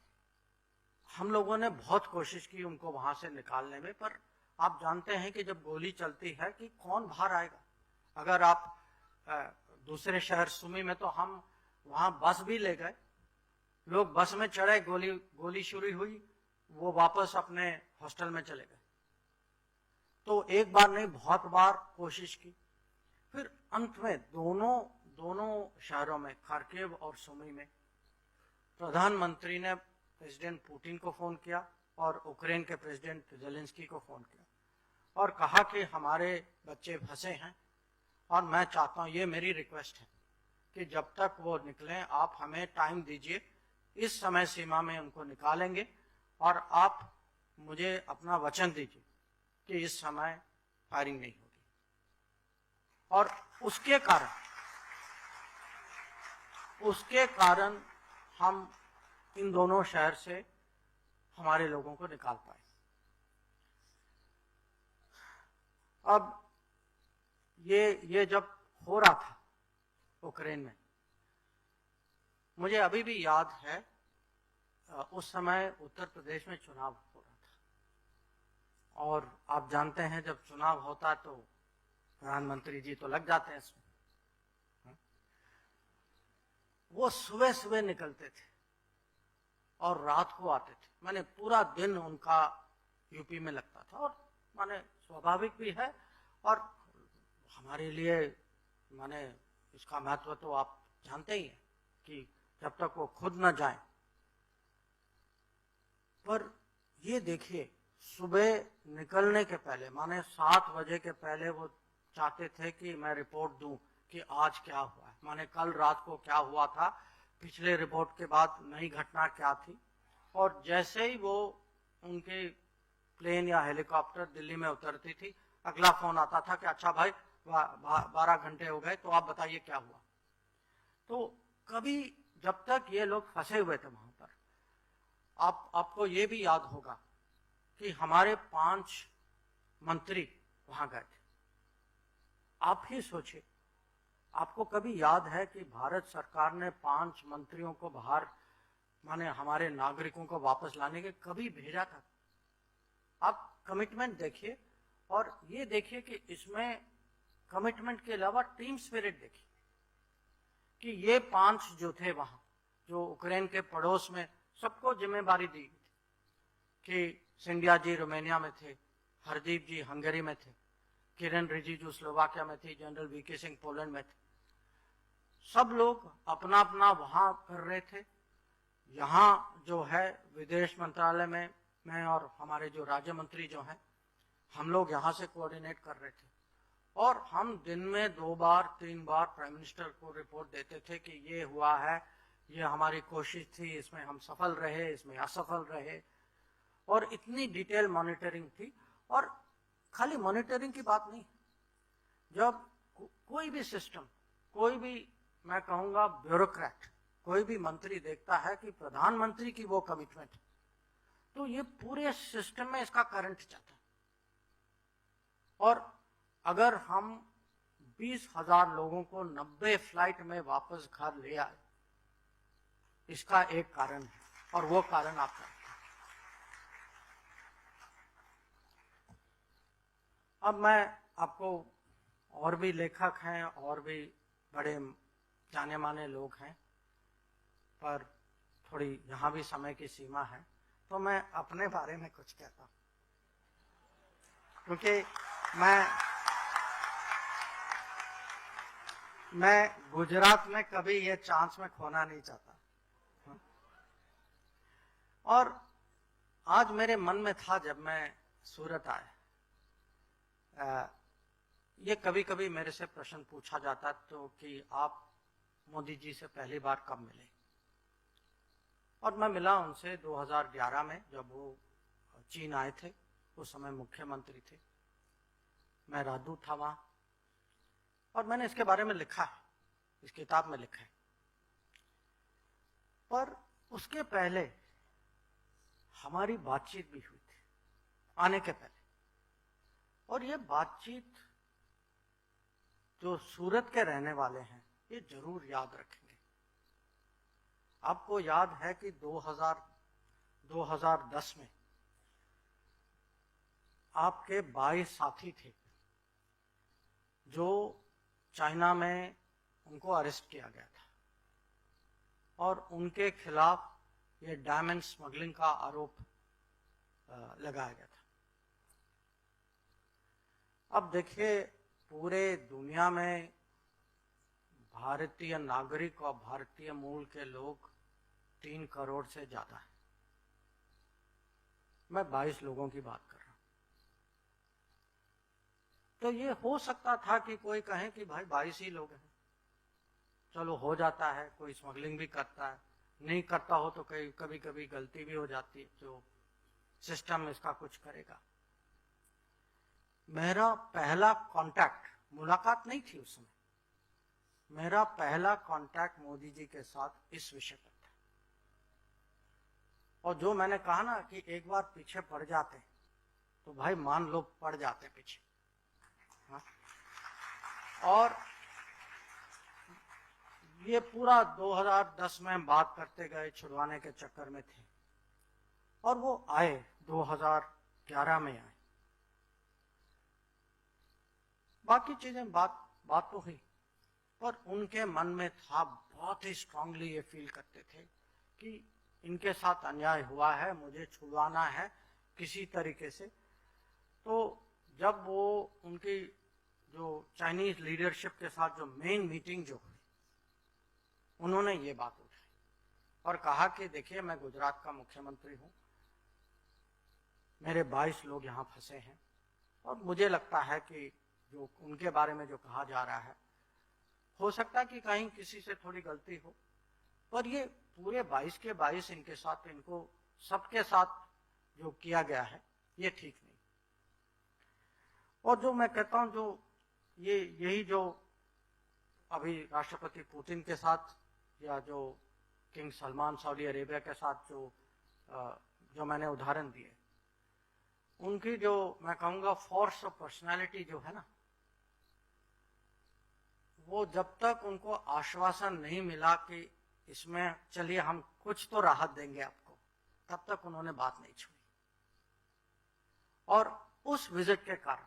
हम लोगों ने बहुत कोशिश की उनको वहां से निकालने में, पर आप जानते हैं कि जब गोली चलती है कि कौन बाहर आएगा। अगर आप दूसरे शहर सुमी में, तो हम वहां बस भी ले गए, लोग बस में चढ़े, गोली शुरू हुई, वो वापस अपने हॉस्टल में चले गए। तो एक बार नहीं, बहुत बार कोशिश की। फिर अंत में दोनों शहरों में, खार्किव और सुमी में, प्रधानमंत्री ने प्रेसिडेंट पुतिन को फोन किया और यूक्रेन के प्रेसिडेंट जेलेंस्की को फोन किया और कहा कि हमारे बच्चे फंसे हैं और मैं चाहता हूं, ये मेरी रिक्वेस्ट है कि जब तक वो निकलें आप हमें टाइम दीजिए, इस समय सीमा में उनको निकालेंगे और आप मुझे अपना वचन दीजिए कि इस समय फायरिंग नहीं होगी। और उसके कारण हम इन दोनों शहर से हमारे लोगों को निकाल पाए। अब ये जब हो रहा था यूक्रेन में, मुझे अभी भी याद है उस समय उत्तर प्रदेश में चुनाव हो रहा था और आप जानते हैं जब चुनाव होता है तो प्रधानमंत्री जी तो लग जाते हैं इसमें। वो सुबह सुबह निकलते थे और रात को आते थे, माने पूरा दिन उनका यूपी में लगता था। और माने स्वाभाविक भी है, और हमारे लिए माने इसका महत्व तो आप जानते ही हैं कि जब तक वो खुद न जाएं। पर ये देखिए, सुबह निकलने के पहले माने 7 बजे के पहले वो चाहते थे कि मैं रिपोर्ट दूं कि आज क्या हुआ है, माने कल रात को क्या हुआ था, पिछले रिपोर्ट के बाद नई घटना क्या थी। और जैसे ही वो उनके प्लेन या हेलीकॉप्टर दिल्ली में उतरती थी, अगला फोन आता था कि अच्छा भाई 12 घंटे हो गए, तो आप बताइए क्या हुआ। तो कभी जब तक ये लोग फंसे हुए थे वहां पर, आपको ये भी याद होगा कि हमारे 5 मंत्री वहां गए थे। आप ही सोचिए, आपको कभी याद है कि भारत सरकार ने 5 मंत्रियों को बाहर माने हमारे नागरिकों को वापस लाने के कभी भेजा था? आप कमिटमेंट देखिए, और ये देखिए कि इसमें कमिटमेंट के अलावा टीम स्पिरिट देखिए कि ये 5 जो थे वहां, जो यूक्रेन के पड़ोस में, सबको जिम्मेदारी दी गई थी कि सिंधिया जी रोमानिया में थे, हरदीप जी हंगरी में थे, किरण रिजिजू स्लोवाकिया में थी, जनरल वीके सिंह पोलैंड में थे। सब लोग अपना अपना वहां कर रहे थे। यहाँ जो है विदेश मंत्रालय में मैं और हमारे जो राज्य मंत्री जो हैं, हम लोग यहाँ से कोऑर्डिनेट कर रहे थे। और हम दिन में 2 बार 3 बार प्राइम मिनिस्टर को रिपोर्ट देते थे कि ये हुआ है, ये हमारी कोशिश थी, इसमें हम सफल रहे, इसमें असफल रहे। और इतनी डिटेल मॉनिटरिंग थी। और खाली मॉनिटरिंग की बात नहीं, जब कोई भी सिस्टम, कोई भी मैं कहूंगा ब्यूरोक्रेट, कोई भी मंत्री देखता है कि प्रधानमंत्री की वो कमिटमेंट है, तो ये पूरे सिस्टम में इसका करंट जाता है। और अगर हम 20,000 लोगों को 90 फ्लाइट में वापस घर ले आए, इसका एक कारण है, और वो कारण आप जानते हैं। अब मैं आपको, और भी लेखक हैं और भी बड़े जाने माने लोग हैं, पर थोड़ी यहाँ भी समय की सीमा है, तो मैं अपने बारे में कुछ कहता हूँ, क्योंकि मैं गुजरात में कभी ये चांस में खोना नहीं चाहता। और आज मेरे मन में था जब मैं सूरत आया, ये कभी कभी मेरे से प्रश्न पूछा जाता तो कि आप मोदी जी से पहली बार कब मिले। और मैं मिला उनसे 2011 में, जब वो चीन आए थे, उस समय मुख्यमंत्री थे, मैं राजदूत था वहां। और मैंने इसके बारे में लिखा है, इस किताब में लिखा है। पर उसके पहले हमारी बातचीत भी हुई थी, आने के पहले। और ये बातचीत जो सूरत के रहने वाले हैं ये जरूर याद रखेंगे। आपको याद है कि 2010 में आपके 22 साथी थे जो चाइना में, उनको अरेस्ट किया गया था और उनके खिलाफ ये डायमंड स्मगलिंग का आरोप लगाया गया था। अब देखिए, पूरे दुनिया में भारतीय नागरिक और भारतीय मूल के लोग 3 करोड़ से ज्यादा है। मैं 22 लोगों की बात कर रहा हूं। तो ये हो सकता था कि कोई कहे कि भाई 22 ही लोग हैं, चलो हो जाता है, कोई स्मगलिंग भी करता है, नहीं करता हो तो कभी कभी गलती भी हो जाती है, जो सिस्टम इसका कुछ करेगा। मेरा पहला कांटेक्ट, मुलाकात नहीं थी उस समय, मेरा पहला कांटेक्ट मोदी जी के साथ इस विषय पर था। और जो मैंने कहा ना कि एक बार पीछे पड़ जाते तो भाई मान लो पड़ जाते पीछे। हाँ? और ये पूरा 2010 में बात करते गए, छुड़वाने के चक्कर में थे, और वो आए 2011 में आए। बाकी चीजें बात तो हुई, पर उनके मन में था, बहुत ही स्ट्रांगली ये फील करते थे कि इनके साथ अन्याय हुआ है, मुझे छुड़वाना है किसी तरीके से। तो जब वो उनकी जो चाइनीज लीडरशिप के साथ जो मेन मीटिंग जो हुई, उन्होंने ये बात उठाई और कहा कि देखिए, मैं गुजरात का मुख्यमंत्री हूं, मेरे 22 लोग यहां फंसे हैं और मुझे लगता है कि जो उनके बारे में जो कहा जा रहा है, हो सकता है कि कहीं किसी से थोड़ी गलती हो, पर ये पूरे 22 के 22 इनके साथ, इनको सबके साथ जो किया गया है ये ठीक नहीं। और जो मैं कहता हूं, जो यही जो अभी राष्ट्रपति पुतिन के साथ या जो किंग सलमान सऊदी अरेबिया के साथ जो मैंने उदाहरण दिए, उनकी जो मैं कहूंगा फोर्स ऑफ पर्सनालिटी जो है ना, वो जब तक उनको आश्वासन नहीं मिला कि इसमें चलिए हम कुछ तो राहत देंगे आपको, तब तक उन्होंने बात नहीं छोड़ी। और उस विजिट के कारण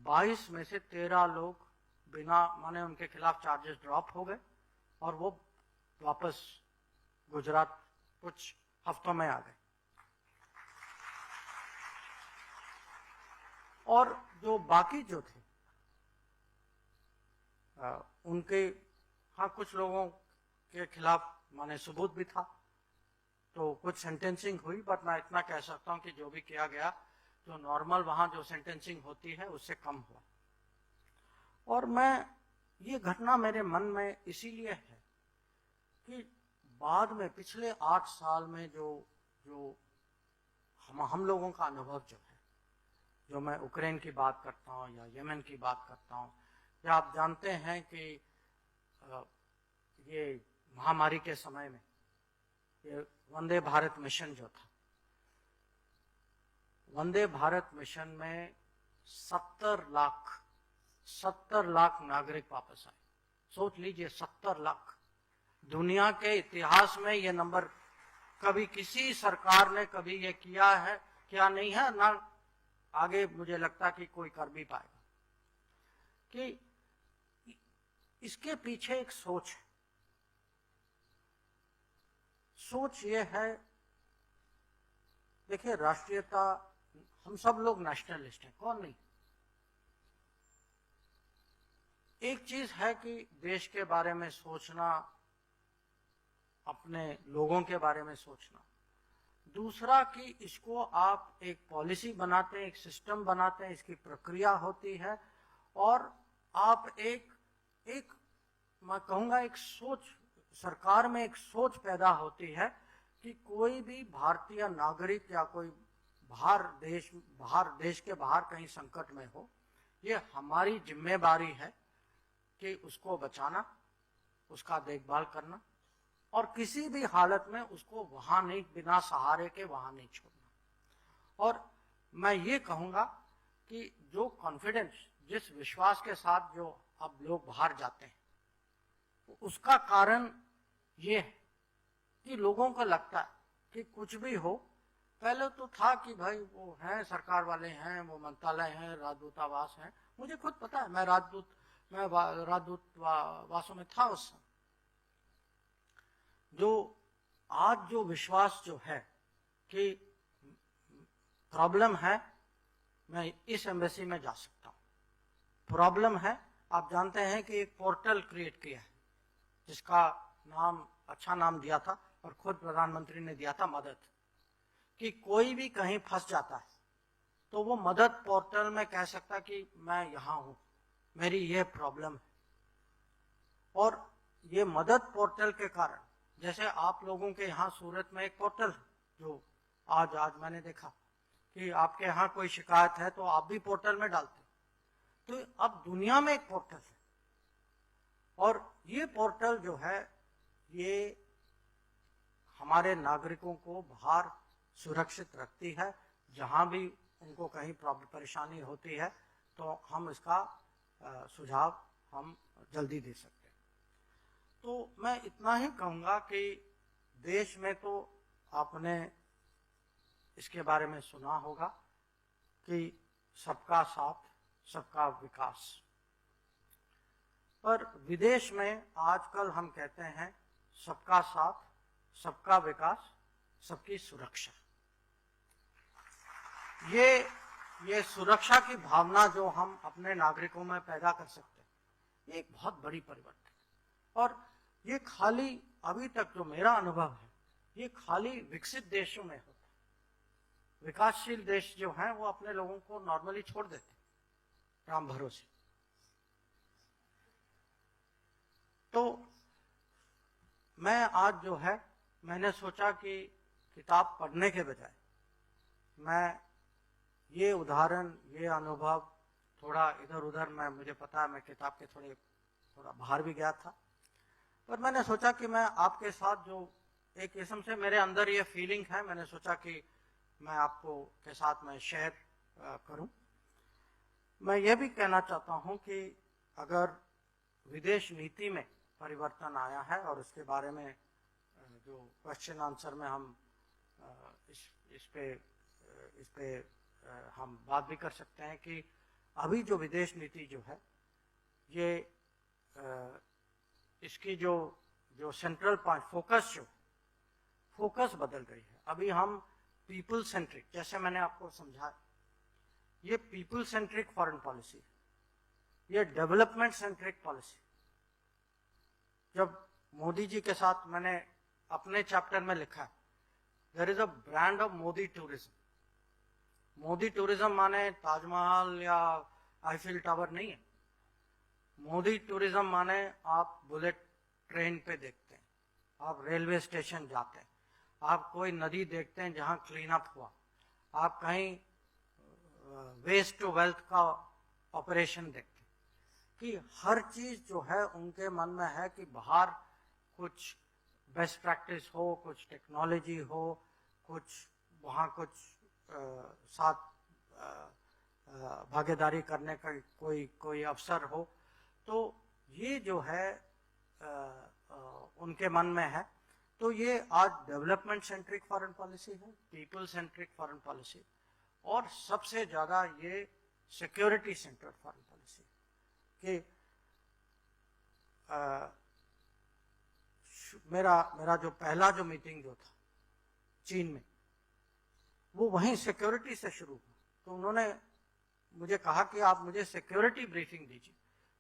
22 में से 13 लोग बिना माने उनके खिलाफ चार्जेस ड्रॉप हो गए और वो वापस गुजरात कुछ हफ्तों में आ गए। और जो बाकी जो थे उनके, हाँ, कुछ लोगों के खिलाफ माने सबूत भी था, तो कुछ सेंटेंसिंग हुई, बट मैं इतना कह सकता हूं कि जो भी किया गया, जो नॉर्मल वहां जो सेंटेंसिंग होती है उससे कम हुआ। और मैं, ये घटना मेरे मन में इसीलिए है कि बाद में पिछले 8 साल में जो हम लोगों का अनुभव जो है, जो मैं यूक्रेन की बात करता हूँ या यमन की बात करता हूँ, या आप जानते हैं कि ये महामारी के समय में ये वंदे भारत मिशन जो था, वंदे भारत मिशन में 70 लाख नागरिक वापस आए। सोच लीजिए, 70 लाख। दुनिया के इतिहास में ये नंबर कभी किसी सरकार ने कभी ये किया है क्या नहीं है, ना आगे मुझे लगता कि कोई कर भी पाएगा। कि इसके पीछे एक सोच है। सोच ये है, देखिए, राष्ट्रीयता, हम सब लोग नेशनलिस्ट हैं, कौन नहीं। एक चीज है कि देश के बारे में सोचना, अपने लोगों के बारे में सोचना, दूसरा कि इसको आप एक पॉलिसी बनाते हैं, एक सिस्टम बनाते हैं, इसकी प्रक्रिया होती है, और आप एक मैं कहूंगा एक सोच, सरकार में एक सोच पैदा होती है कि कोई भी भारतीय नागरिक या कोई बाहर देश के बाहर कहीं संकट में हो, ये हमारी जिम्मेदारी है कि उसको बचाना, उसका देखभाल करना, और किसी भी हालत में उसको वहां नहीं, बिना सहारे के वहां नहीं छोड़ना। और मैं ये कहूंगा कि जो कॉन्फिडेंस, जिस विश्वास के साथ जो अब लोग बाहर जाते हैं, उसका कारण ये है कि लोगों को लगता है कि कुछ भी हो, पहले तो था कि भाई वो हैं, सरकार वाले हैं, वो मंत्रालय हैं, राजदूतावास हैं। मुझे खुद पता है, मैं राजदूतावासों में था उस समय। जो आज जो विश्वास जो है कि प्रॉब्लम है, मैं इस एम्बेसी में जा सकता हूं, प्रॉब्लम है, आप जानते हैं कि एक पोर्टल क्रिएट किया है जिसका नाम, अच्छा नाम दिया था और खुद प्रधानमंत्री ने दिया था, मदद। कि कोई भी कहीं फंस जाता है तो वो मदद पोर्टल में कह सकता कि मैं यहां हूं, मेरी ये प्रॉब्लम है। और ये मदद पोर्टल के कारण, जैसे आप लोगों के यहाँ सूरत में एक पोर्टल है, जो आज मैंने देखा कि आपके यहाँ कोई शिकायत है तो आप भी पोर्टल में डालते, तो अब दुनिया में एक पोर्टल है। और ये पोर्टल जो है, ये हमारे नागरिकों को बाहर सुरक्षित रखती है। जहां भी उनको कहीं परेशानी होती है तो हम इसका सुझाव हम जल्दी दे सकते हैं। तो मैं इतना ही कहूंगा कि देश में तो आपने इसके बारे में सुना होगा कि सबका साथ सबका विकास, पर विदेश में आजकल हम कहते हैं सबका साथ सबका विकास, सबकी सुरक्षा। ये सुरक्षा की भावना जो हम अपने नागरिकों में पैदा कर सकते हैं, ये एक बहुत बड़ी परिवर्तन है। और ये खाली अभी तक जो मेरा अनुभव है, ये खाली विकसित देशों में होता है। विकासशील देश जो हैं वो अपने लोगों को नॉर्मली छोड़ देते हैं राम भरोसे। तो मैं आज जो है, मैंने सोचा कि किताब पढ़ने के बजाय मैं ये उदाहरण, ये अनुभव थोड़ा इधर उधर, मुझे पता है मैं किताब के थोड़ा बाहर भी गया था, पर मैंने सोचा कि मैं आपके साथ जो एक किस्म से मेरे अंदर ये फीलिंग है, मैंने सोचा कि मैं आपको के साथ मैं शेयर करूं। मैं ये भी कहना चाहता हूं कि अगर विदेश नीति में परिवर्तन आया है, और उसके बारे में जो क्वेश्चन आंसर में हम इस पे हम बात भी कर सकते हैं कि अभी जो विदेश नीति जो है, ये इसकी जो सेंट्रल पॉइंट फोकस बदल गई है। अभी हम पीपल सेंट्रिक, जैसे मैंने आपको समझाया, ये पीपल सेंट्रिक फॉरेन पॉलिसी, ये डेवलपमेंट सेंट्रिक पॉलिसी। जब मोदी जी के साथ मैंने अपने चैप्टर में लिखा है, there is a brand of Modi tourism. Modi tourism माने ताजमहल या आईफिल टावर नहीं है। मोदी टूरिज्म माने आप बुलेट ट्रेन पे देखते हैं, आप रेलवे स्टेशन जाते हैं, आप कोई नदी देखते हैं जहां क्लीन अप हुआ, आप कहीं वेस्ट टू वेल्थ का ऑपरेशन देखते हैं, कि हर चीज जो है उनके मन में है कि बाहर कुछ बेस्ट प्रैक्टिस हो, कुछ टेक्नोलॉजी हो, कुछ वहाँ कुछ साथ भागीदारी करने का कोई अवसर हो। तो ये जो है उनके मन में है। तो ये आज डेवलपमेंट सेंट्रिक फॉरेन पॉलिसी है, पीपल सेंट्रिक फॉरेन पॉलिसी, और सबसे ज्यादा ये सिक्योरिटी सेंट्रिक फॉरेन पॉलिसी कि मेरा जो पहला जो मीटिंग जो था चीन में, वो वहीं सिक्योरिटी से शुरू हुआ। तो उन्होंने मुझे कहा कि आप मुझे सिक्योरिटी ब्रीफिंग दीजिए,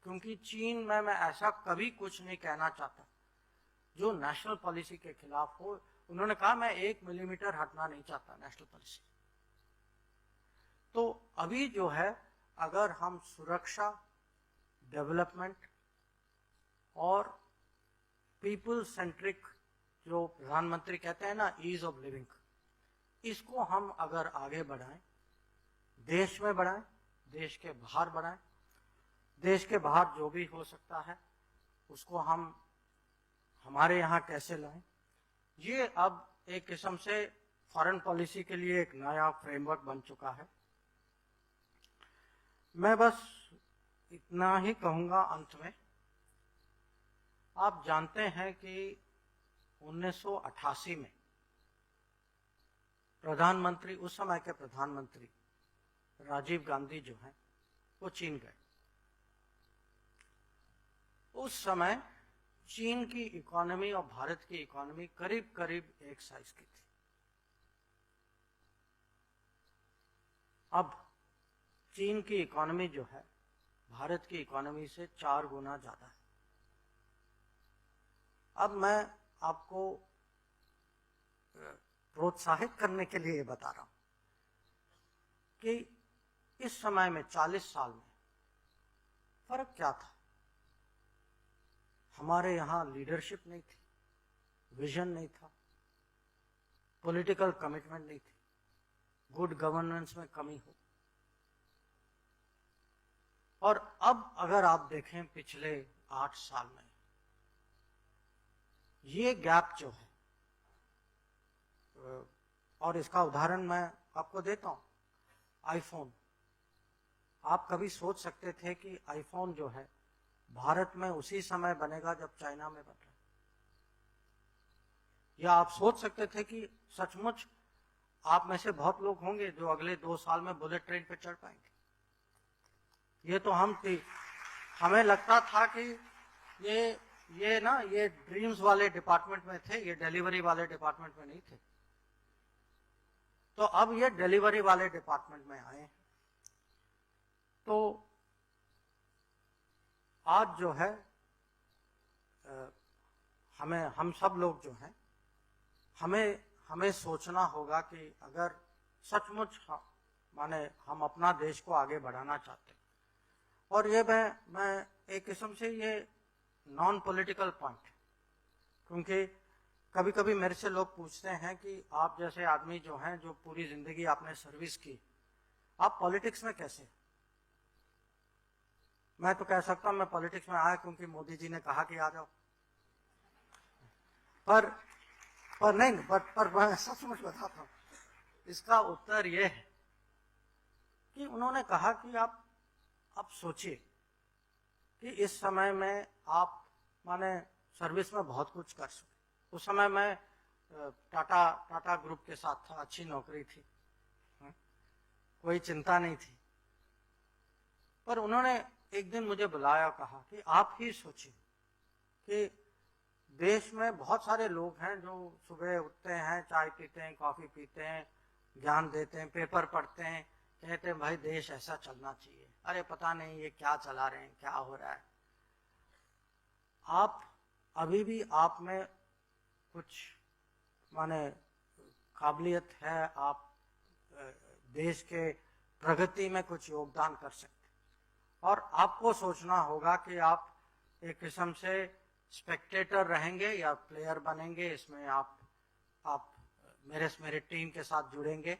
क्योंकि चीन में मैं ऐसा कभी कुछ नहीं कहना चाहता जो नेशनल पॉलिसी के खिलाफ हो। उन्होंने कहा मैं 1 मिलीमीटर हटना नहीं चाहता नेशनल पॉलिसी। तो अभी जो है, अगर हम सुरक्षा, डेवलपमेंट और पीपल सेंट्रिक, जो प्रधानमंत्री कहते हैं ना, ईज ऑफ लिविंग, इसको हम अगर आगे बढ़ाएं, देश में बढ़ाएं, देश के बाहर बढ़ाएं, देश के बाहर जो भी हो सकता है उसको हम हमारे यहाँ कैसे लाएं, ये अब एक किस्म से फॉरेन पॉलिसी के लिए एक नया फ्रेमवर्क बन चुका है। मैं बस इतना ही कहूंगा अंत में। आप जानते हैं कि 1988 में प्रधानमंत्री, उस समय के प्रधानमंत्री राजीव गांधी जो हैं, वो चीन गए। उस समय चीन की इकोनॉमी और भारत की इकोनॉमी करीब करीब एक साइज की थी। अब चीन की इकोनॉमी जो है भारत की इकोनॉमी से 4 गुना ज्यादा है। अब मैं आपको प्रोत्साहित करने के लिए बता रहा हूं कि इस समय में 40 साल में फर्क क्या था। हमारे यहां लीडरशिप नहीं थी, विजन नहीं था, पॉलिटिकल कमिटमेंट नहीं थी, गुड गवर्नेंस में कमी हो। और अब अगर आप देखें पिछले 8 साल में, ये गैप जो है, और इसका उदाहरण मैं आपको देता हूं, आईफोन। आप कभी सोच सकते थे कि आईफोन जो है भारत में उसी समय बनेगा जब चाइना में बन रहा है? या आप सोच सकते थे कि सचमुच आप में से बहुत लोग होंगे जो अगले 2 साल में बुलेट ट्रेन पे चढ़ पाएंगे? ये तो हमें लगता था कि ये ये ना ये ड्रीम्स वाले डिपार्टमेंट में थे, ये डिलीवरी वाले डिपार्टमेंट में नहीं थे। तो अब ये डिलीवरी वाले डिपार्टमेंट में आए हैं। तो आज जो है हम सब लोग जो हैं, हमें सोचना होगा कि अगर सचमुच माने हम अपना देश को आगे बढ़ाना चाहते हैं, और ये मैं एक किस्म से ये नॉन पॉलिटिकल पॉइंट, क्योंकि कभी कभी मेरे से लोग पूछते हैं कि आप जैसे आदमी जो हैं, जो पूरी जिंदगी आपने सर्विस की, आप पॉलिटिक्स में कैसे? मैं तो कह सकता हूं मैं पॉलिटिक्स में आया क्योंकि मोदी जी ने कहा कि आ जाओ, पर नहीं, पर मैं सचमुच बताता हूं, इसका उत्तर यह है कि उन्होंने कहा कि आप सोचिए कि इस समय में आप माने सर्विस में बहुत कुछ कर सकते। उस समय मैं टाटा ग्रुप के साथ था, अच्छी नौकरी थी, कोई चिंता नहीं थी। पर उन्होंने एक दिन मुझे बुलाया, कहा कि आप ही सोचिए कि देश में बहुत सारे लोग हैं जो सुबह उठते हैं, चाय पीते हैं, कॉफी पीते हैं, ज्ञान देते हैं, पेपर पढ़ते हैं, कहते हैं भाई देश ऐसा चलना चाहिए। अरे पता नहीं ये क्या चला रहे हैं, क्या हो रहा है। आप अभी भी आप में कुछ माने काबिलियत है, आप देश के प्रगति में कुछ योगदान कर सकते, और आपको सोचना होगा कि आप एक किस्म से स्पेक्टेटर रहेंगे या प्लेयर बनेंगे। इसमें आप मेरे टीम के साथ जुड़ेंगे।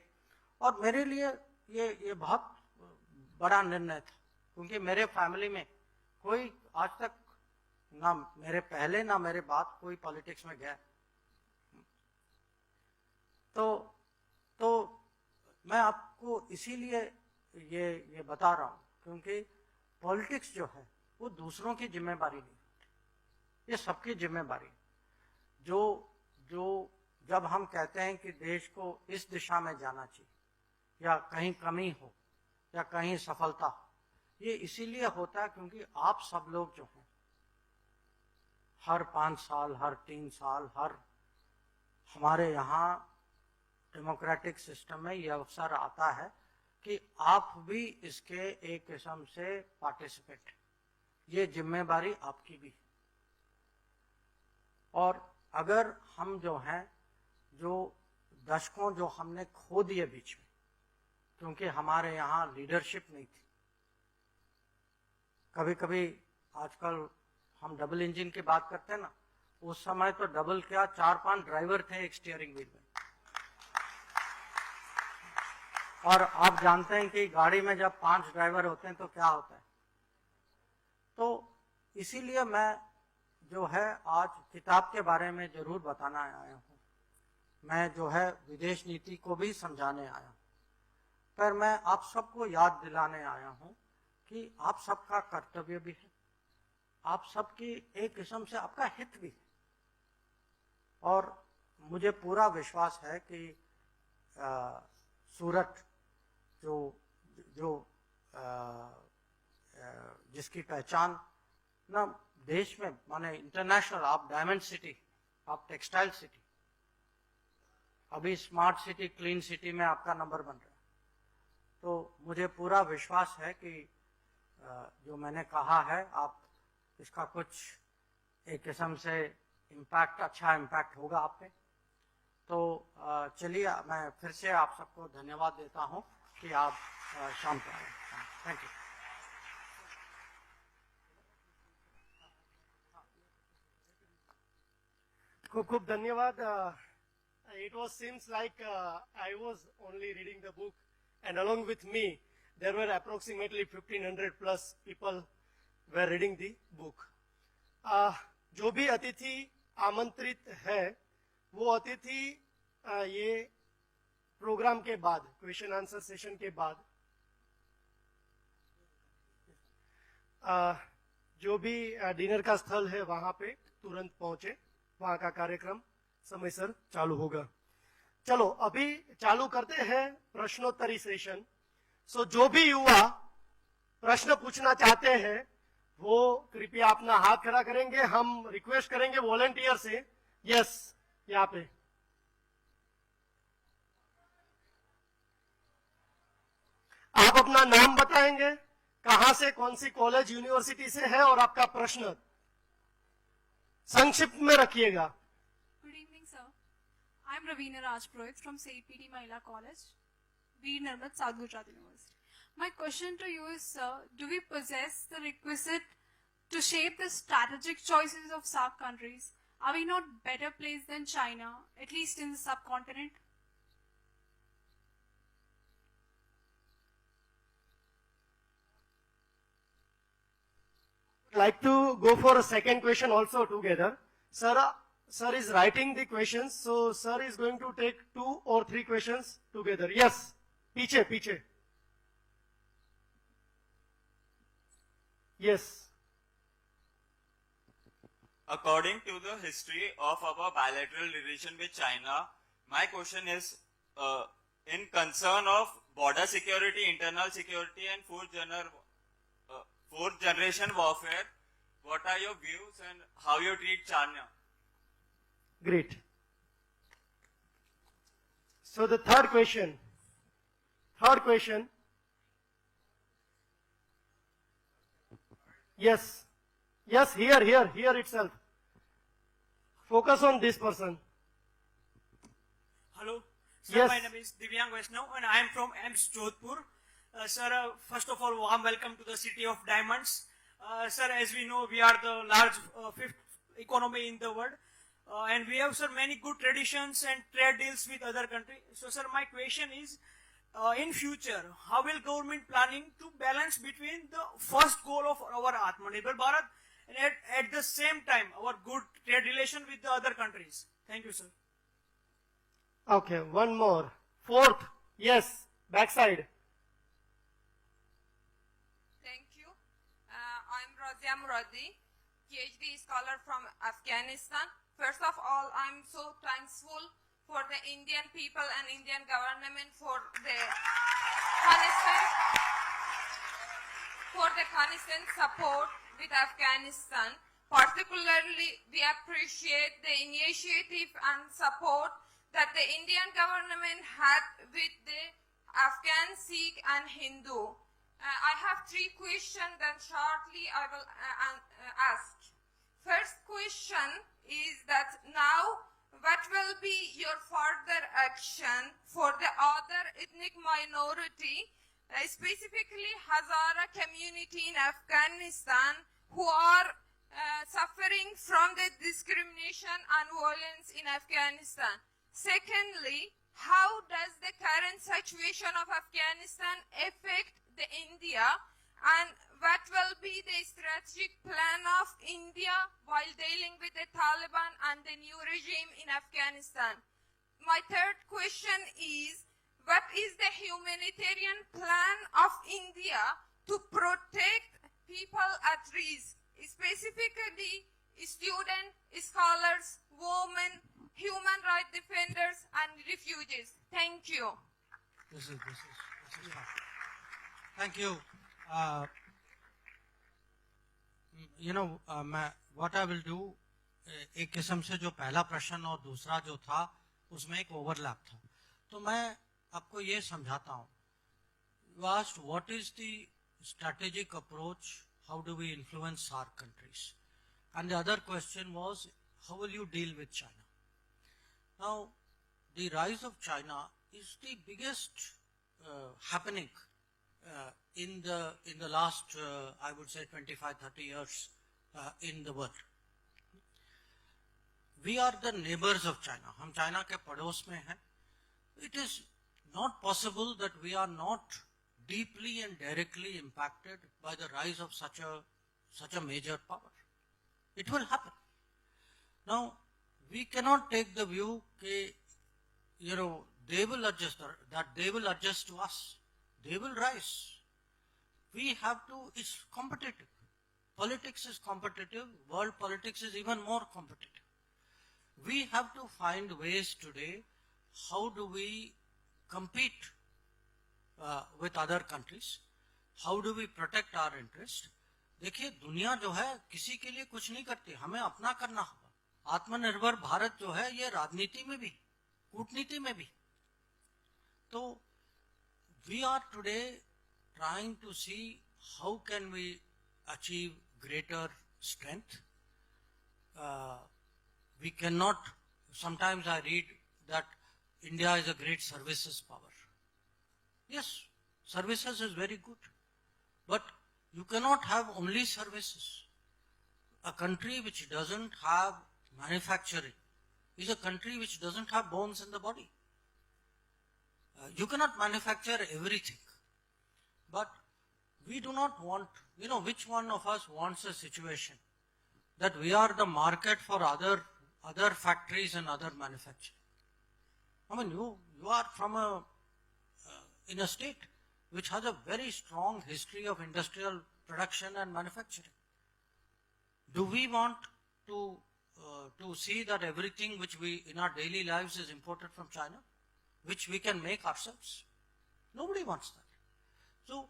और मेरे लिए ये बहुत बड़ा निर्णय था, क्योंकि मेरे फैमिली में कोई आज तक ना मेरे पहले ना मेरे बाद कोई पॉलिटिक्स में गया। तो मैं आपको इसीलिए ये बता रहा हूं, क्योंकि पॉलिटिक्स जो है वो दूसरों की जिम्मेदारी नहीं, ये सबकी जिम्मेदारी। जो जब हम कहते हैं कि देश को इस दिशा में जाना चाहिए, या कहीं कमी हो या कहीं सफलता हो, ये इसीलिए होता है क्योंकि आप सब लोग जो हैं, हर 5 साल, हर 3 साल, हमारे यहाँ डेमोक्रेटिक सिस्टम में ये अवसर आता है कि आप भी इसके एक किस्म से पार्टिसिपेट, ये जिम्मेदारी आपकी भी। और अगर हम जो हैं, जो दशकों जो हमने खो दिए बीच में, क्योंकि हमारे यहाँ लीडरशिप नहीं थी। कभी कभी आजकल हम डबल इंजन की बात करते हैं ना, उस समय तो डबल क्या 4-5 ड्राइवर थे एक स्टीयरिंग व्हील में। और आप जानते हैं कि गाड़ी में जब 5 ड्राइवर होते हैं तो क्या होता है। तो इसीलिए मैं जो है आज किताब के बारे में जरूर बताना आया हूँ। मैं जो है विदेश नीति को भी समझाने आया हूँ, पर मैं आप सबको याद दिलाने आया हूँ कि आप सबका कर्तव्य भी है, आप सबकी एक किस्म से आपका हित भी है। और मुझे पूरा विश्वास है कि सूरत जिसकी पहचान ना देश में माने इंटरनेशनल, आप डायमंड सिटी, आप टेक्सटाइल सिटी, अभी स्मार्ट सिटी, क्लीन सिटी में आपका नंबर बन रहा है। तो मुझे पूरा विश्वास है कि जो मैंने कहा है, आप इसका कुछ एक किस्म से इम्पैक्ट, अच्छा इम्पैक्ट होगा आप पे। तो चलिए मैं फिर से आप सबको धन्यवाद देता हूं कि आप शाम को आए। Thank you. खूब धन्यवाद। It seems like I was only reading the book, and along with me there were approximately 1500 plus people were reading the book. जो भी अतिथि आमंत्रित है, वो अतिथि ये प्रोग्राम के बाद, क्वेश्चन आंसर सेशन के बाद, जो भी डिनर का स्थल है वहां पे तुरंत पहुंचे। वहां का कार्यक्रम समय सर चालू होगा। चलो अभी चालू करते हैं प्रश्नोत्तरी सेशन। सो जो भी युवा प्रश्न पूछना चाहते हैं वो कृपया अपना हाथ खड़ा करेंगे. हम रिक्वेस्ट करेंगे वॉलंटियर से. यस, यहाँ पे आप अपना नाम बताएंगे, कहां से, कौन सी कॉलेज यूनिवर्सिटी से है, और आपका प्रश्न संक्षिप्त में रखिएगा. Good evening, sir. I'm Ravina Rajpurohit from CPD Mahila College, Veer Narmad, South Gujarat University. My question to you is, sir, do we possess the requisite to shape the strategic choices of SAARC countries? Are we not better placed than China, at least in the subcontinent? Like to go for a second question also together. Sir is writing the questions, so sir is going to take 2 or 3 questions together. Yes, पीछे. Yes. According to the history of our bilateral relation with China, my question is in concern of border security, internal security and fourth generation warfare, what are your views and how you treat China? Great. So the third question. Yes, here itself. Focus on this person. Hello, sir. Yes. My name is Divyang Vaishnav, and I am from AIMS Jodhpur. Sir, first of all, warm welcome to the city of diamonds. Sir, as we know, we are the large fifth economy in the world, and we have, sir, many good traditions and trade deals with other countries. So, sir, my question is, in future, how will government planning to balance between the first goal of our Atmanirbhar Bharat and at the same time our good trade relation with the other countries? Thank you, sir. Okay, one more. Fourth. Yes, backside. Thank you. I'm Razia Muradi, PhD scholar from Afghanistan. First of all, I'm so thankful for the Indian people and Indian government for the constant support with Afghanistan. Particularly, we appreciate the initiative and support that the Indian government had with the Afghan, Sikh and Hindu. I have 3 questions that shortly I will ask. First question is that now what will be your further action for the other ethnic minority, specifically Hazara community in Afghanistan who are suffering from the discrimination and violence in Afghanistan? Secondly, how does the current situation of Afghanistan affect the India, and what will be the strategic plan of India while dealing with the Taliban and the new regime in Afghanistan? My third question is, what is the humanitarian plan of India to protect people at risk, specifically students, scholars, women, human rights defenders and refugees? Thank you. This is thank you. What I will do, एक किस्म से जो पहला प्रश्न और दूसरा जो था उसमें एक ओवरलैप था, तो मैं आपको ये समझाता हूँ. You asked what is the strategic approach, how do we influence our countries, and the other question was how will you deal with China. Now, the rise of China is the biggest happening in the last I would say 25-30 years in the world. We are the neighbors of China. हम चाइना के पड़ोस में हैं. It is not possible that we are not deeply and directly impacted by the rise of such a major power. It will happen. Now, we cannot take the view that they will adjust to us. They will rise. We have to. It's competitive. Politics is competitive. World politics is even more competitive. We have to find ways today. How do we compete with other countries? How do we protect our interests? देखिए दुनिया जो है किसी के लिए कुछ नहीं करती, हमें अपना करना होगा। आत्मनिर्भर भारत जो है ये राजनीति में भी, कूटनीति में भी। तो we are today trying to see how can we achieve greater strength. We cannot, sometimes I read that India is a great services power. Yes, services is very good, but you cannot have only services. A country which doesn't have manufacturing is a country which doesn't have bones in the body. You cannot manufacture everything. But we do not want, which one of us wants a situation that we are the market for other factories and other manufacturing? I mean, you are from in a state which has a very strong history of industrial production and manufacturing. Do we want to see that everything which we in our daily lives is imported from China, which we can make ourselves? Nobody wants that. So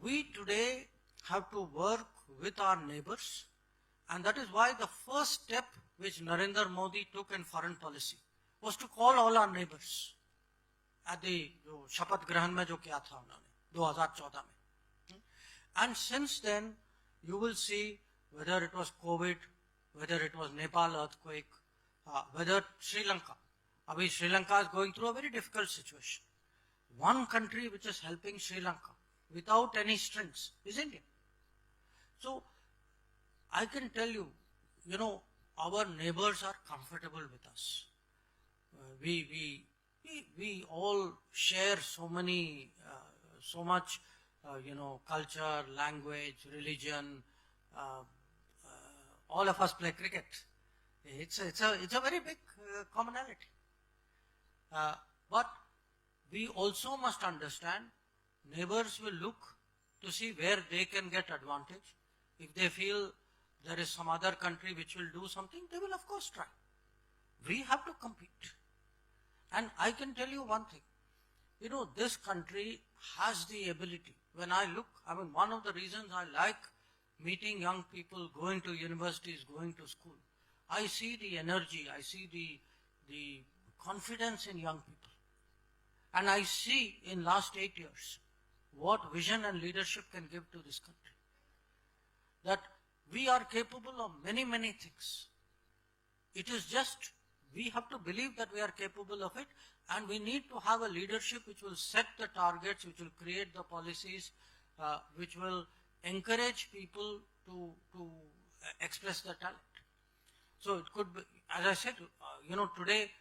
we today have to work with our neighbors, and that is why the first step which Narendra Modi took in foreign policy was to call all our neighbors at the Shapat Grahan mein jo kiya tha unhone 2014 mein. And since then you will see whether it was COVID, whether it was Nepal earthquake, whether Sri Lanka. Abhi Sri Lanka is going through a very difficult situation. One country which is helping Sri Lanka without any strings is India. So I can tell you, our neighbors are comfortable with us. We all share so much, culture, language, religion. All of us play cricket. It's a very big commonality. But we also must understand neighbors will look to see where they can get advantage. If they feel there is some other country which will do something, they will of course try. We have to compete. And I can tell you one thing. This country has the ability. When I look, one of the reasons I like meeting young people, going to universities, going to school, I see the energy, I see the confidence in young people. And I see in last 8 years what vision and leadership can give to this country. That we are capable of many, many things. It is just, we have to believe that we are capable of it, and we need to have a leadership which will set the targets, which will create the policies, which will encourage people to express their talent. So it could be, as I said, today,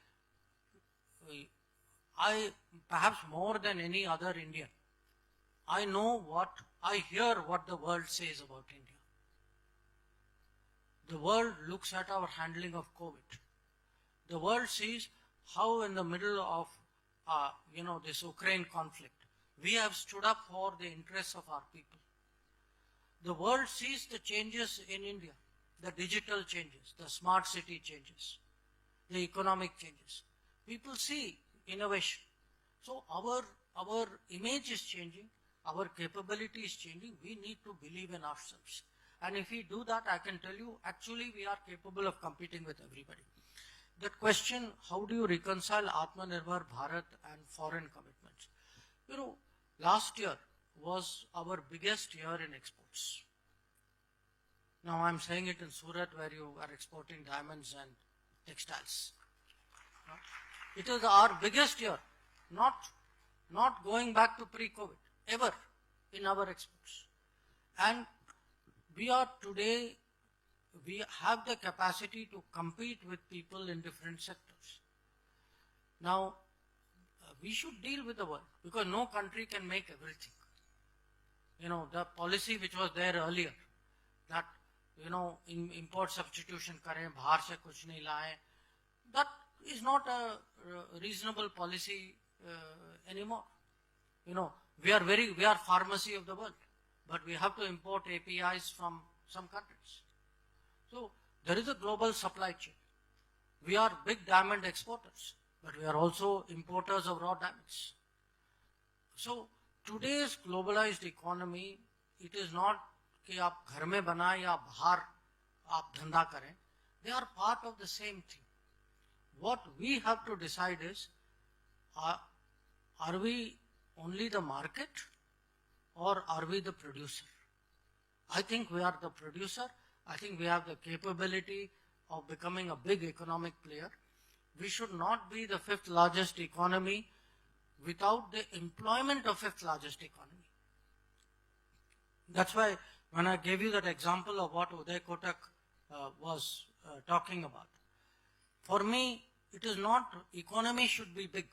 I, perhaps more than any other Indian, I hear what the world says about India. The world looks at our handling of COVID. The world sees how in the middle of, this Ukraine conflict, we have stood up for the interests of our people. The world sees the changes in India, the digital changes, the smart city changes, the economic changes. People see innovation. So our image is changing, our capability is changing. We need to believe in ourselves. And if we do that, I can tell you, actually we are capable of competing with everybody. That question, how do you reconcile Atmanirbhar Bharat and foreign commitments? Last year was our biggest year in exports. Now I'm saying it in Surat, where you are exporting diamonds and textiles. It is our biggest year, not going back to pre-COVID, ever in our exports. And we are today, we have the capacity to compete with people in different sectors. Now, we should deal with the world, because no country can make everything. The policy which was there earlier, that, import substitution kare, bahar se kuch nahi laye, that is not a reasonable policy anymore. We are pharmacy of the world, but we have to import APIs from some countries. So there is a global supply chain. We are big diamond exporters, but we are also importers of raw diamonds. So today's globalized economy, it is not कि आप घर में बनाएं या बाहर आप धंधा करें, they are part of the same thing. What we have to decide is, are we only the market or are we the producer? I think we are the producer. I think we have the capability of becoming a big economic player. We should not be the fifth largest economy without the employment of fifth largest economy. That's why when I gave you that example of what Uday Kotak was talking about, for me, it is not economy should be big.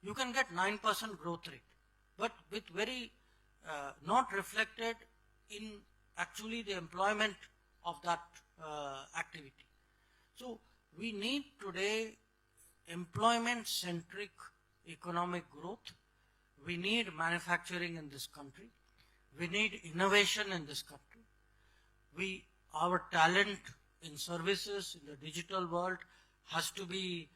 You can get 9% growth rate, but with very not reflected in actually the employment of that activity. So we need today employment-centric economic growth. We need manufacturing in this country. We need innovation in this country. Our talent in services in the digital world has to be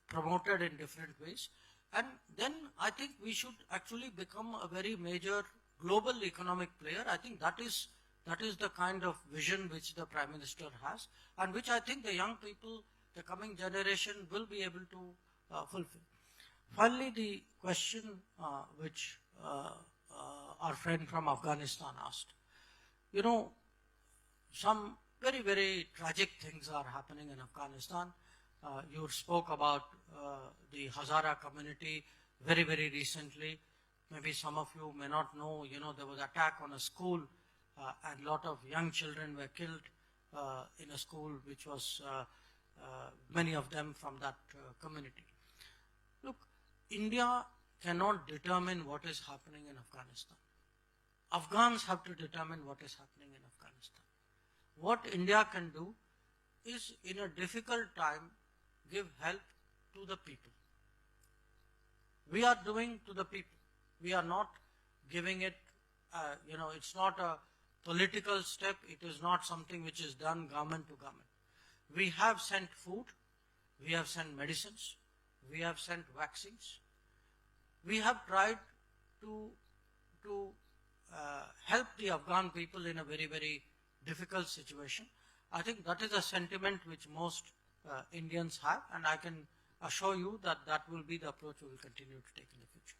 promoted in different ways. And then I think we should actually become a very major global economic player. I think that is the kind of vision which the Prime Minister has, and which I think the young people, the coming generation, will be able to fulfill. Finally, the question which our friend from Afghanistan asked. You know, some very, very tragic things are happening in Afghanistan. You spoke about the Hazara community very, very recently. Maybe some of you may not know, there was an attack on a school and a lot of young children were killed in a school which was, many of them from that community. Look, India cannot determine what is happening in Afghanistan. Afghans have to determine what is happening in Afghanistan. What India can do is, in a difficult time, give help to the people. We are doing to the people. We are not giving it, it's not a political step. It is not something which is done government to government. We have sent food. We have sent medicines. We have sent vaccines. We have tried to help the Afghan people in a very, very difficult situation. I think that is a sentiment which most Indians have, and I can assure you that that will be the approach we will continue to take in the future.